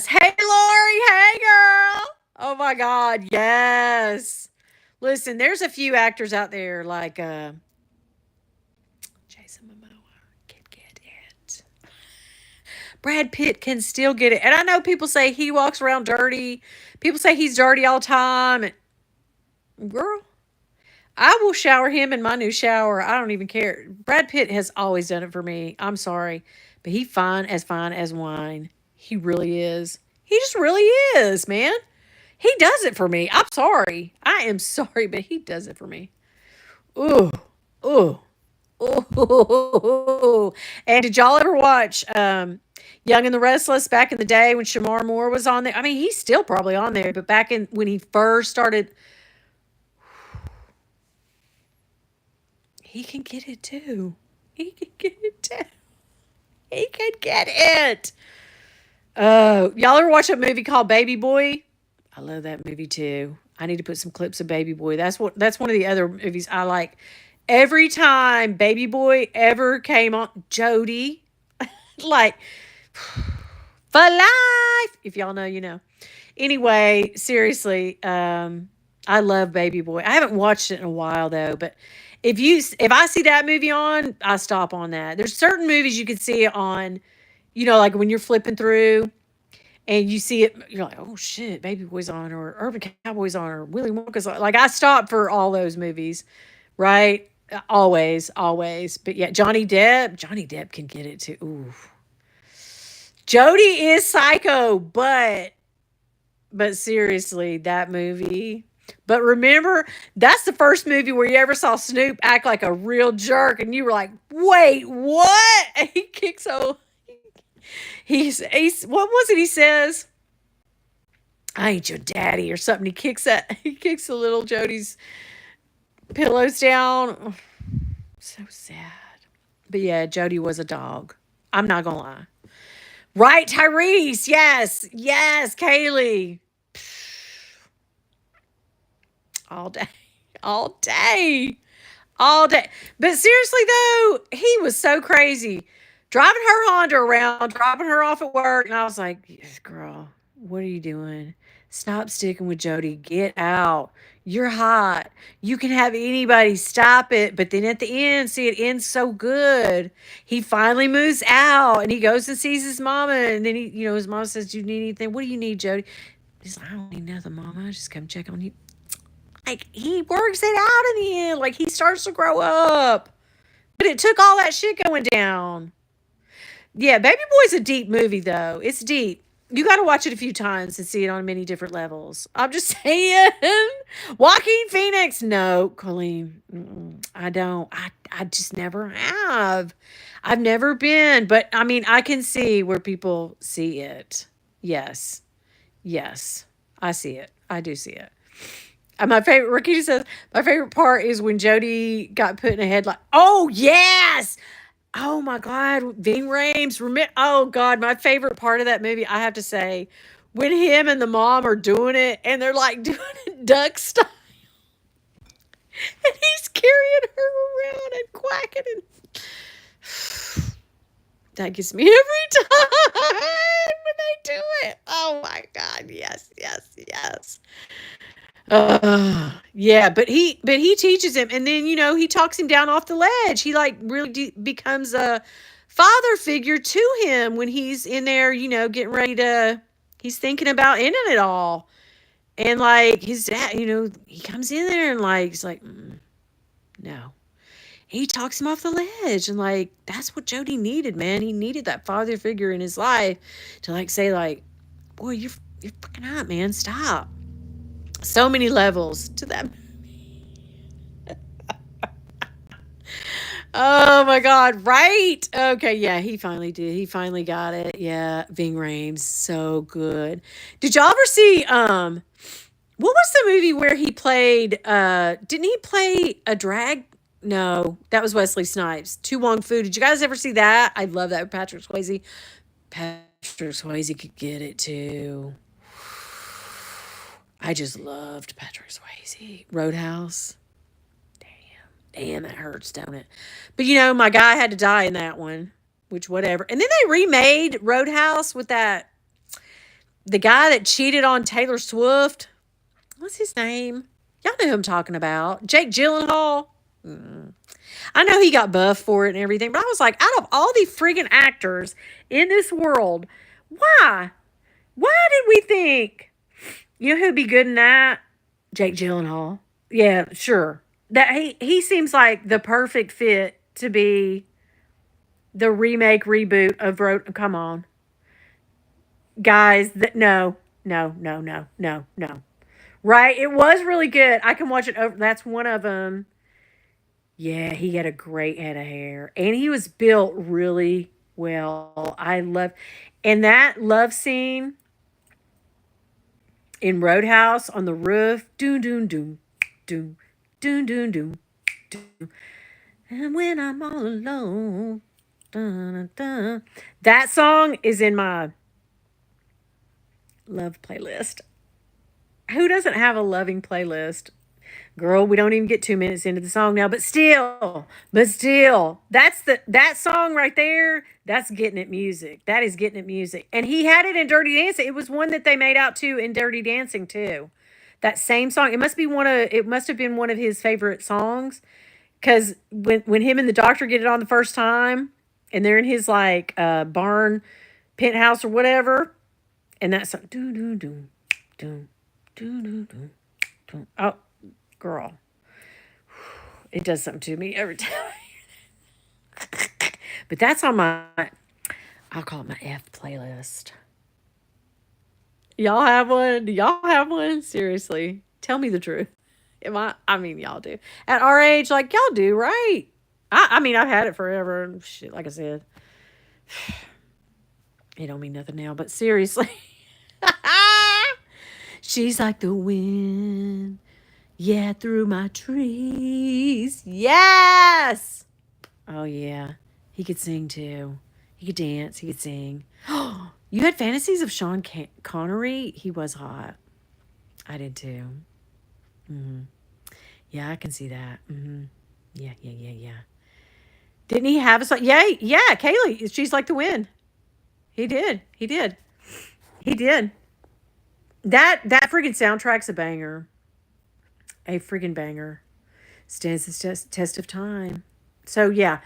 Hey, Lori. Hey, girl. Oh, my God. Yes. Listen, there's a few actors out there like Jason Momoa can get it. Brad Pitt can still get it. And I know people say he walks around dirty. People say he's dirty all the time. Girl, I will shower him in my new shower. I don't even care. Brad Pitt has always done it for me. I'm sorry. But he's fine as wine. He really is. He just really is, man. He does it for me. I'm sorry. I am sorry, but he does it for me. Ooh. Ooh. Ooh. And did y'all ever watch Young and the Restless back in the day when Shamar Moore was on there? I mean, he's still probably on there, but back in when he first started, he can get it too. He can get it too. He can get it. Oh, y'all ever watch a movie called Baby Boy? I love that movie too. I need to put some clips of Baby Boy. That's one of the other movies I like. Every time Baby Boy ever came on, Jody, like for life. If y'all know, you know. Anyway, seriously, I love Baby Boy. I haven't watched it in a while though, but if I see that movie on, I stop on that. There's certain movies you can see it on, you know, like when you're flipping through and you see it, you're like, oh shit, Baby Boy's on, or Urban Cowboy's on, or Willy Wonka's on. Like I stop for all those movies, right? Always, always. But yeah, Johnny Depp can get it too. Ooh. Jody is psycho, but seriously, that movie. But remember, that's the first movie where you ever saw Snoop act like a real jerk, and you were like, "Wait, what?" And he kicks so. He's what was it? He says, "I ain't your daddy" or something. He kicks the little Jody's pillows down. So sad. But yeah, Jody was a dog. I'm not gonna lie. Right, Tyrese. Yes, Kaylee. All day, all day, all day. But seriously though, he was so crazy. Driving her Honda around, dropping her off at work. And I was like, yes, girl, what are you doing? Stop sticking with Jody. Get out. You're hot. You can have anybody. Stop it. But then at the end, see, it ends so good. He finally moves out and he goes and sees his mama. And then his mom says, do you need anything? What do you need, Jody? He's like, I don't need nothing, mama. I just come check on you. Like, he works it out in the end. Like, he starts to grow up. But it took all that shit going down. Yeah, Baby Boy's a deep movie, though. It's deep. You got to watch it a few times and see it on many different levels. I'm just saying. Joaquin Phoenix. No, Colleen. I don't. I just never have. I've never been. But, I mean, I can see where people see it. Yes. I see it. I do see it. My favorite, Rakita says, my favorite part is when Jody got put in a headlock. Oh, yes. Oh, my God. Ving Rhames. Oh, God. My favorite part of that movie, I have to say, when him and the mom are doing it, and they're like doing it duck style. And he's carrying her around and quacking. And that gets me every time when they do it. Oh, my God. Yes. Yeah, but he teaches him, and then he talks him down off the ledge. He like really becomes a father figure to him when he's in there, getting ready to. He's thinking about ending it all, and like his dad, he comes in there and like he's like, no. He talks him off the ledge, and like that's what Jody needed, man. He needed that father figure in his life to like say like, boy, you're fucking up, man. Stop. So many levels to that movie. Oh my God, right? Okay, yeah, he finally did. He finally got it. Yeah, Ving Rhames, so good. Did y'all ever see what was the movie where he played didn't he play a drag? No, that was Wesley Snipes. To Wong Fu. Did you guys ever see that? I love that with Patrick Swayze. Patrick Swayze could get it too. I just loved Patrick Swayze. Roadhouse. Damn, that hurts, don't it? But my guy had to die in that one, which whatever. And then they remade Roadhouse with the guy that cheated on Taylor Swift. What's his name? Y'all know who I'm talking about. Jake Gyllenhaal. I know he got buff for it and everything, but I was like, out of all the friggin' actors in this world, why? Why did we think, you know who'd be good in that? Jake Gyllenhaal. Yeah, sure. That he seems like the perfect fit to be the remake reboot of Road. Come on, guys. No. Right? It was really good. I can watch it over. That's one of them. Yeah, he had a great head of hair, and he was built really well. I love, and that love scene in Roadhouse on the roof. Doom doom doom doom doom doom doom doom. And when I'm all alone, dun, dun, dun. That song is in my love playlist. Who doesn't have a loving playlist? Girl, we don't even get 2 minutes into the song now, but still, that song right there, that's getting it music. That is getting it music. And he had it in Dirty Dancing. It was one that they made out to in Dirty Dancing too. That same song. It must have been one of his favorite songs. Cause when him and the doctor get it on the first time and they're in his like barn penthouse or whatever, and that song do do do do do do do do. Oh, girl, it does something to me every time. But that's on my, I'll call it my F playlist. Y'all have one? Do y'all have one? Seriously, tell me the truth. Am I mean, y'all do. At our age, like y'all do, right? I mean, I've had it forever. And shit, like I said, it don't mean nothing now. But seriously, she's like the wind, yeah, through my trees. Yes. Oh yeah, he could sing too. He could dance. He could sing. You had fantasies of Sean Connery. He was hot. I did too. Hmm. Yeah, I can see that. Hmm. Yeah. Didn't he have a song? Yeah, Kaylee. She's like the wind. He did. That freaking soundtrack's a banger. A freaking banger. Stands the test of time. So yeah,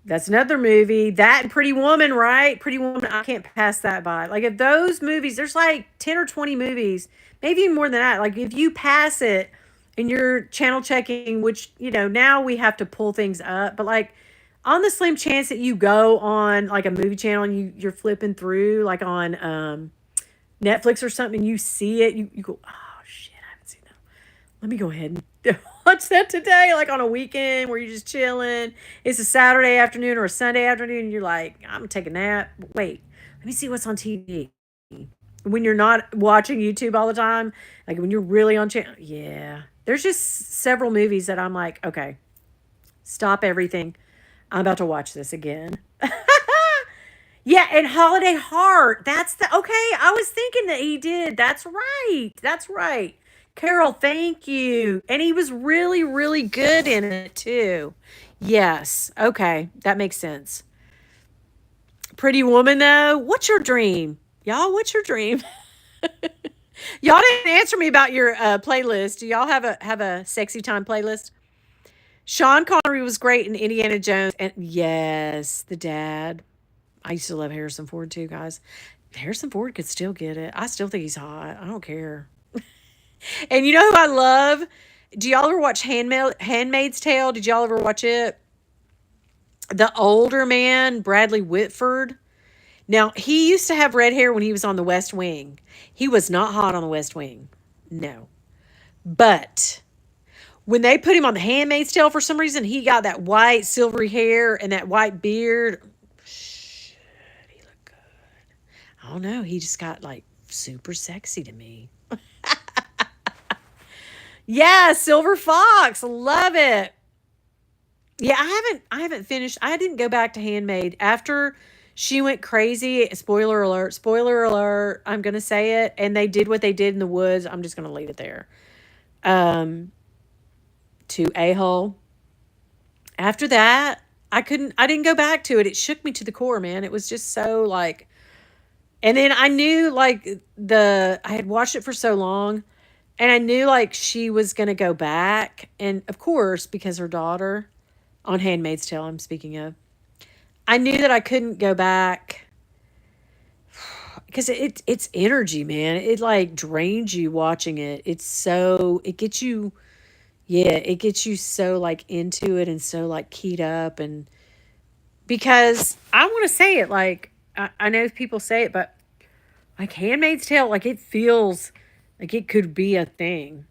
that's another movie. That and Pretty Woman, right? Pretty Woman, I can't pass that by. Like if those movies, there's like 10 or 20 movies, maybe even more than that. Like if you pass it and you're channel checking, which, now we have to pull things up, but like on the slim chance that you go on like a movie channel and you're flipping through like on Netflix or something and you see it, you go, oh shit, I haven't seen that. Let me go ahead and watch that today, like on a weekend where you're just chilling. It's a Saturday afternoon or a Sunday afternoon, and you're like, I'm gonna take a nap. But wait, let me see what's on TV. When you're not watching YouTube all the time, like when you're really on channel, yeah. There's just several movies that I'm like, okay, stop everything. I'm about to watch this again. Yeah, and Holiday Heart. That's the okay. I was thinking that he did. That's right. That's right. Carol, thank you. And he was really, really good in it too. Yes. Okay. That makes sense. Pretty Woman though. What's your dream? Y'all, what's your dream? Y'all didn't answer me about your playlist. Do y'all have a sexy time playlist? Sean Connery was great in Indiana Jones, and yes, the dad. I used to love Harrison Ford too, guys. Harrison Ford could still get it. I still think he's hot. I don't care. And you know who I love? Do y'all ever watch Handmaid's Tale? Did y'all ever watch it? The older man, Bradley Whitford. Now, he used to have red hair when he was on the West Wing. He was not hot on the West Wing. No. But when they put him on the Handmaid's Tale for some reason, he got that white silvery hair and that white beard. Shit, he looked good. I don't know. He just got like super sexy to me. Yeah, Silver Fox. Love it. Yeah, I haven't finished. I didn't go back to Handmaid after she went crazy. Spoiler alert. Spoiler alert. I'm going to say it, and they did what they did in the woods. I'm just going to leave it there. To a-hole. After that, I didn't go back to it. It shook me to the core, man. It was just so like, and then I knew like I had watched it for so long and I knew like she was going to go back. And of course, because her daughter, On Handmaid's Tale, I'm speaking of. I knew that I couldn't go back because it's energy, man. It like drains you watching it. It gets you, yeah, it gets you so like into it and so like keyed up. And because I want to say it, like I know people say it, but like Handmaid's Tale, like it feels like it could be a thing.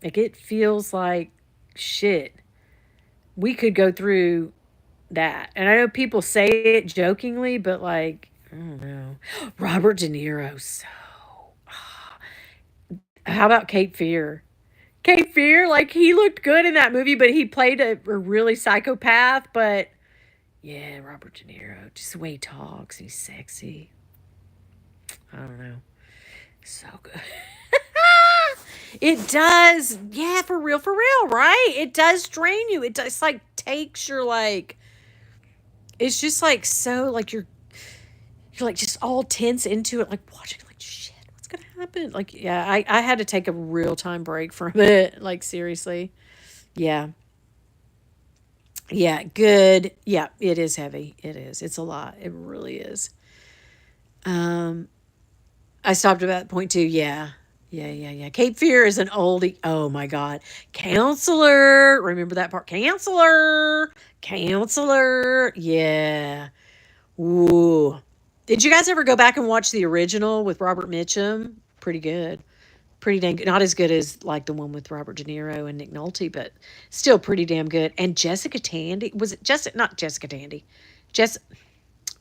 Like it feels like shit. We could go through that. And I know people say it jokingly, but like, I don't know. Robert De Niro, so. How about Cape Fear? Cape Fear, like he looked good in that movie, but he played a really psychopath. But yeah, Robert De Niro, just the way he talks, he's sexy. I don't know. So good. It does. Yeah, for real, right? It does drain you. It does like takes your like it's just like so like you're like just all tense into it, like watching like shit, what's gonna happen? Like, yeah, I had to take a real time break from it. Like seriously. Yeah. Yeah, good. Yeah, it is heavy. It is. It's a lot. It really is. Um I stopped at that point too. Yeah. Yeah. Cape Fear is an oldie. Oh my God. Counselor. Remember that part? Counselor. Counselor. Yeah. Ooh. Did you guys ever go back and watch the original with Robert Mitchum? Pretty good. Pretty dang good. Not as good as like the one with Robert De Niro and Nick Nolte, but still pretty damn good. And Jessica Tandy, was it Jessica? Not Jessica Tandy. Jess,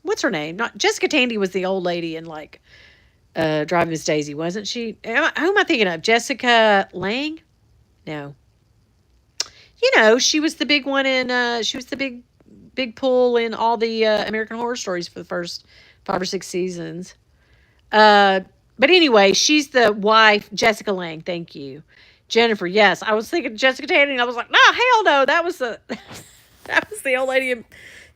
what's her name? Not Jessica Tandy was the old lady in like Driving Miss Daisy, wasn't she? Who am I thinking of? Jessica Lang? No. You know, she was the big one in. She was the big pull in all the American Horror Stories for the first 5 or 6 seasons. Uh, but anyway, she's the wife, Jessica Lang. Thank you, Jennifer. Yes, I was thinking Jessica Tandy, and I was like, no, hell no, that was the that was the old lady.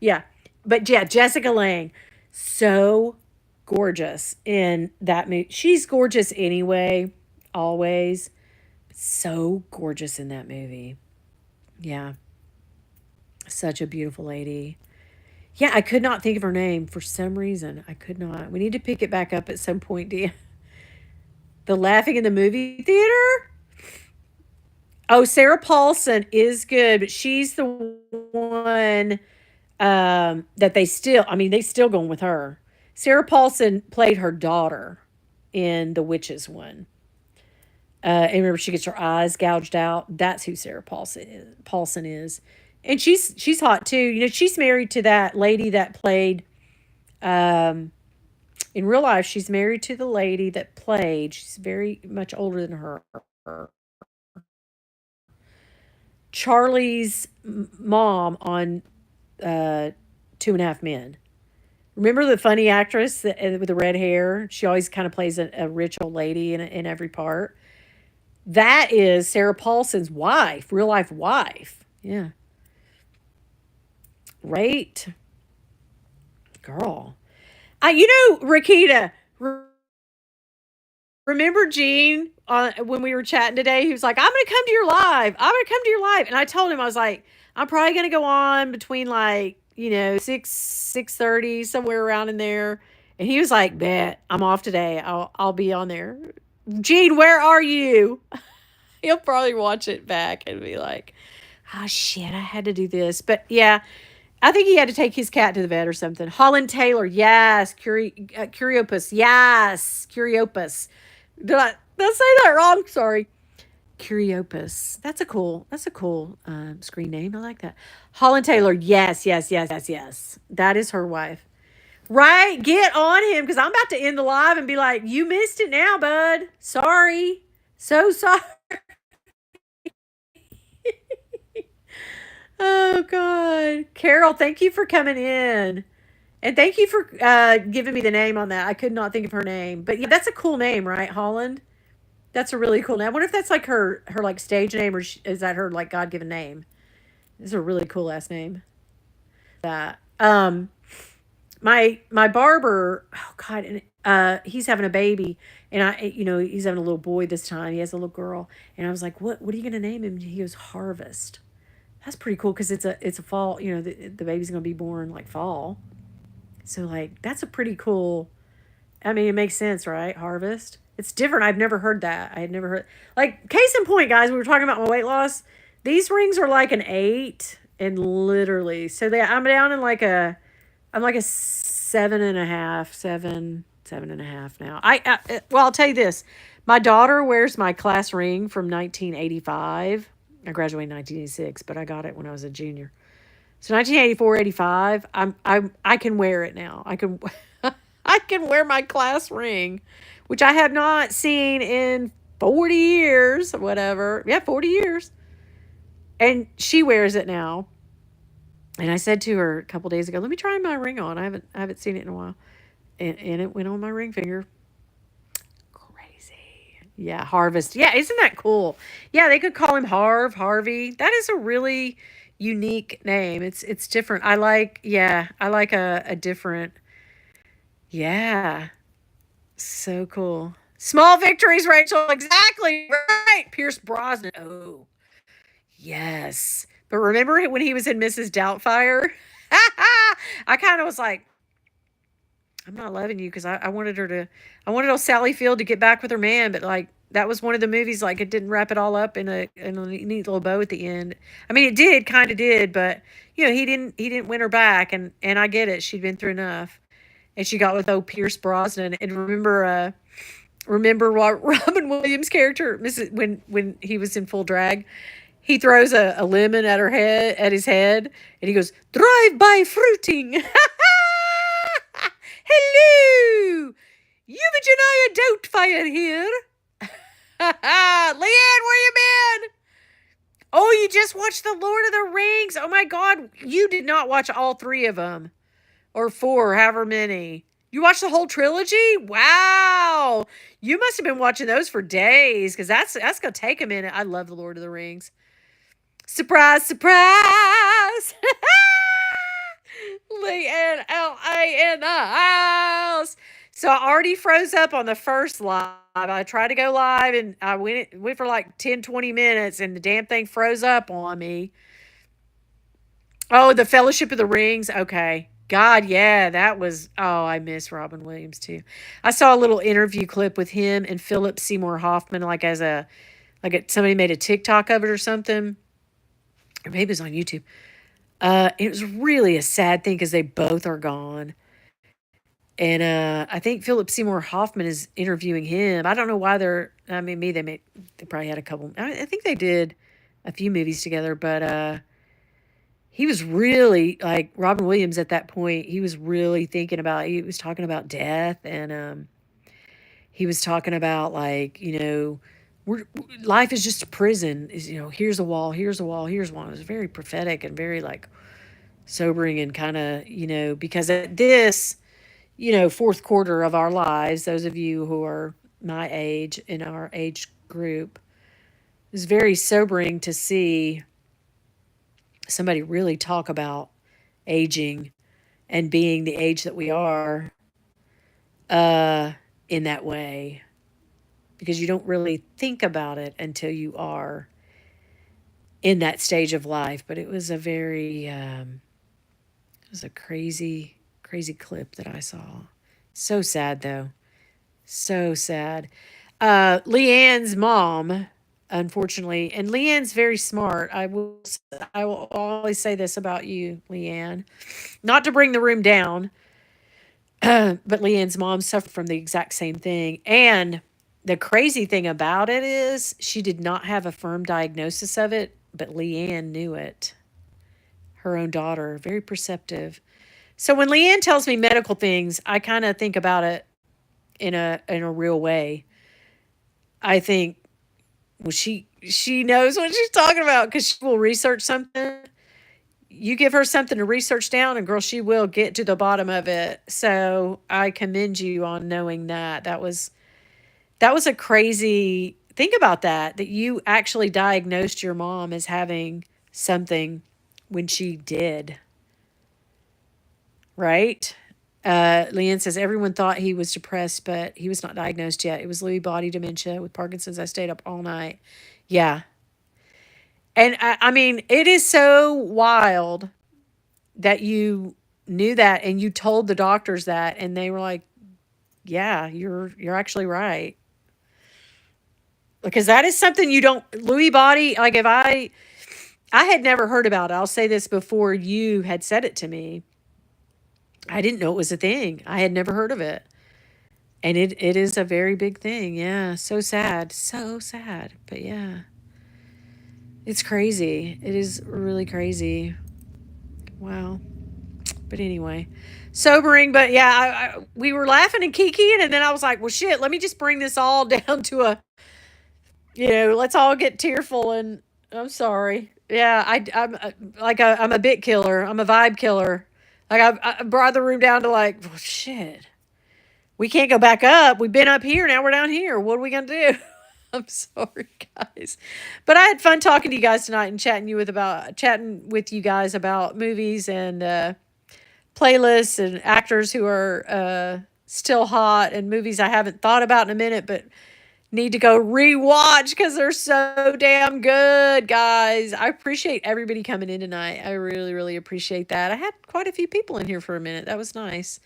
Yeah, but yeah, Jessica Lang, so gorgeous in that movie. She's gorgeous anyway, always. So gorgeous in that movie. Yeah, such a beautiful lady. Yeah, I could not think of her name for some reason. I could not. We need to pick it back up at some point, dear. The laughing in the movie theater? Oh, Sarah Paulson is good, but she's the one that they still going with her. Sarah Paulson played her daughter in the Witches one. And remember, she gets her eyes gouged out. That's who Sarah Paulson is, and she's hot too. You know, she's married to that lady that played. Um, in real life, she's married to the lady that played. She's very much older than her. Charlie's mom on uh, Two and a Half Men. Remember the funny actress with the red hair? She always kind of plays a rich old lady in every part. That is Sarah Paulson's wife, real life wife. Yeah. Right? Girl. You know, Rakita, remember Gene when we were chatting today? He was like, I'm going to come to your live. I'm going to come to your live. And I told him, I was like, I'm probably going to go on between like, 6:30, somewhere around in there. And he was like, bet, I'm off today. I'll be on there. Gene, where are you? He'll probably watch it back and be like, oh shit, I had to do this. But yeah, I think he had to take his cat to the vet or something. Holland Taylor, yes. Curiopus, yes. Curiopus. Did I say that wrong? Sorry. Curiopus. That's a cool screen name. I like that. Holland Taylor, yes. That is her wife. Right? Get on him because I'm about to end the live and be like, you missed it now, bud. Sorry. So sorry. Oh God. Carol, thank you for coming in. And thank you for giving me the name on that. I could not think of her name. But yeah, that's a cool name, right? Holland. That's a really cool name. I wonder if that's like her like stage name or is that her like God given name? It's a really cool last name. That my barber. Oh God, and he's having a baby, and he's having a little boy this time. He has a little girl, and I was like, what are you gonna name him? He goes Harvest. That's pretty cool because it's a fall. You know, the baby's gonna be born like fall. So like that's a pretty cool. I mean, it makes sense, right? Harvest. It's different. I've never heard that. I had never heard. Like case in point, guys. We were talking about my weight loss. These rings are like an 8, and literally, so I'm down in like a. I'm like a 7.5, 7.5 now. Well, I'll tell you this. My daughter wears my class ring from 1985. I graduated in 1986, but I got it when I was a junior. So 1984, 85. I can wear it now. I can I can wear my class ring, which I have not seen in 40 years, whatever. Yeah, 40 years. And she wears it now. And I said to her a couple days ago, "Let me try my ring on. I haven't seen it in a while." And it went on my ring finger. Crazy. Yeah, Harvest. Yeah, isn't that cool? Yeah, they could call him Harvey. That is a really unique name. It's different. I like a different. Yeah. So cool. Small victories, Rachel. Exactly right. Pierce Brosnan. Oh, yes. But remember when he was in Mrs. Doubtfire? I kind of was like, I'm not loving you because I wanted her to, I wanted old Sally Field to get back with her man, but like that was one of the movies like it didn't wrap it all up in a neat little bow at the end. I mean, it did, kind of did, but you know he didn't win her back, and I get it. She'd been through enough, and she got with old Pierce Brosnan. And remember what Robin Williams' character, Mrs. when he was in full drag, he throws a lemon at her head at his head, and he goes, "Drive by fruiting." Hello, Euphegenia Doubtfire here. Leanne, where you been? Oh, you just watched the Lord of the Rings. Oh my God, you did not watch all 3 of them or 4, however many. You watched the whole trilogy? Wow. You must have been watching those for days because that's gonna take a minute. I love the Lord of the Rings. Surprise, surprise. Leanne LA in the house. So I already froze up on the first live. I tried to go live and I went for like 10, 20 minutes and the damn thing froze up on me. Oh, the Fellowship of the Rings. Okay. God, yeah, that was. Oh, I miss Robin Williams too. I saw a little interview clip with him and Philip Seymour Hoffman, somebody made a TikTok of it or something, or maybe it was on YouTube. It was really a sad thing because they both are gone, and I think Philip Seymour Hoffman is interviewing him. I don't know why they're. I mean, they probably had a couple. I think they did a few movies together, but he was really like Robin Williams at that point. He was really thinking about. He was talking about death, and he was talking about like life is just a prison. Is here's a wall, here's a wall, here's one. It was very prophetic and very like sobering and kind of because at this fourth quarter of our lives, those of you who are my age in our age group, is very sobering to see somebody really talk about aging and being the age that we are uh, in that way because you don't really think about it until you are in that stage of life. But it was it was a crazy, crazy clip that I saw. So sad though. So sad. Leanne's mom, unfortunately, and Leanne's very smart. I will always say this about you, Leanne. Not to bring the room down, but Leanne's mom suffered from the exact same thing. And the crazy thing about it is she did not have a firm diagnosis of it, but Leanne knew it. Her own daughter, very perceptive. So when Leanne tells me medical things, I kind of think about it in a real way. I think, well, she knows what she's talking about because she will research something. You give her something to research down, and girl, she will get to the bottom of it. So I commend you on knowing that. That was a crazy. Think about that you actually diagnosed your mom as having something when she did, right? Leanne says everyone thought he was depressed, but he was not diagnosed yet. It was Lewy body dementia with Parkinson's. I stayed up all night. Yeah. And I mean, it is so wild that you knew that and you told the doctors that, and they were like, "Yeah, you're actually right." Because that is something you don't Lewy body. Like if I had never heard about it. I'll say this before you had said it to me. I didn't know it was a thing. I had never heard of it. And it is a very big thing. Yeah. So sad. So sad. But yeah. It's crazy. It is really crazy. Wow. But anyway, sobering. But yeah, we were laughing and kikiing, and then I was like, well, shit, let me just bring this all down to a, let's all get tearful. And I'm sorry. Yeah, I'm a bit killer. I'm a vibe killer. Like I brought the room down to like, well, shit. We can't go back up. We've been up here. Now we're down here. What are we gonna do? I'm sorry, guys, but I had fun talking to you guys tonight and chatting with you guys about movies and playlists and actors who are still hot and movies I haven't thought about in a minute, but need to go rewatch because they're so damn good, guys. I appreciate everybody coming in tonight. I really, really appreciate that. I had quite a few people in here for a minute. That was nice.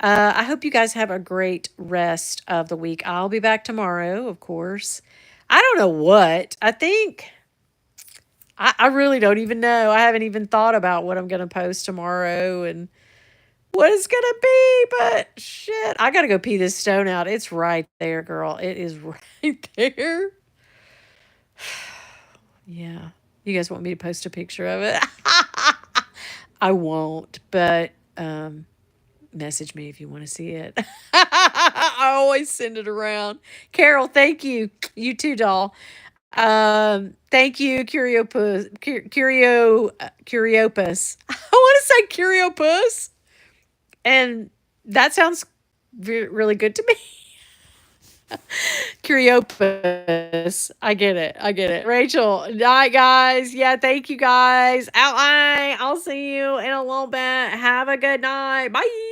I hope you guys have a great rest of the week. I'll be back tomorrow, of course. I don't know what. I think I really don't even know. I haven't even thought about what I'm going to post tomorrow and what it's going to be, but shit, I got to go pee this stone out. It's right there, girl. It is right there. Yeah. You guys want me to post a picture of it? I won't, but message me if you want to see it. I always send it around. Carol, thank you. You too, doll. Thank you, Curiopus. Curiopus. I want to say Curiopus, and that sounds really good to me. Curiopus. I get it. I get it. Rachel. Night, guys. Yeah, thank you, guys. I'll see you in a little bit. Have a good night. Bye.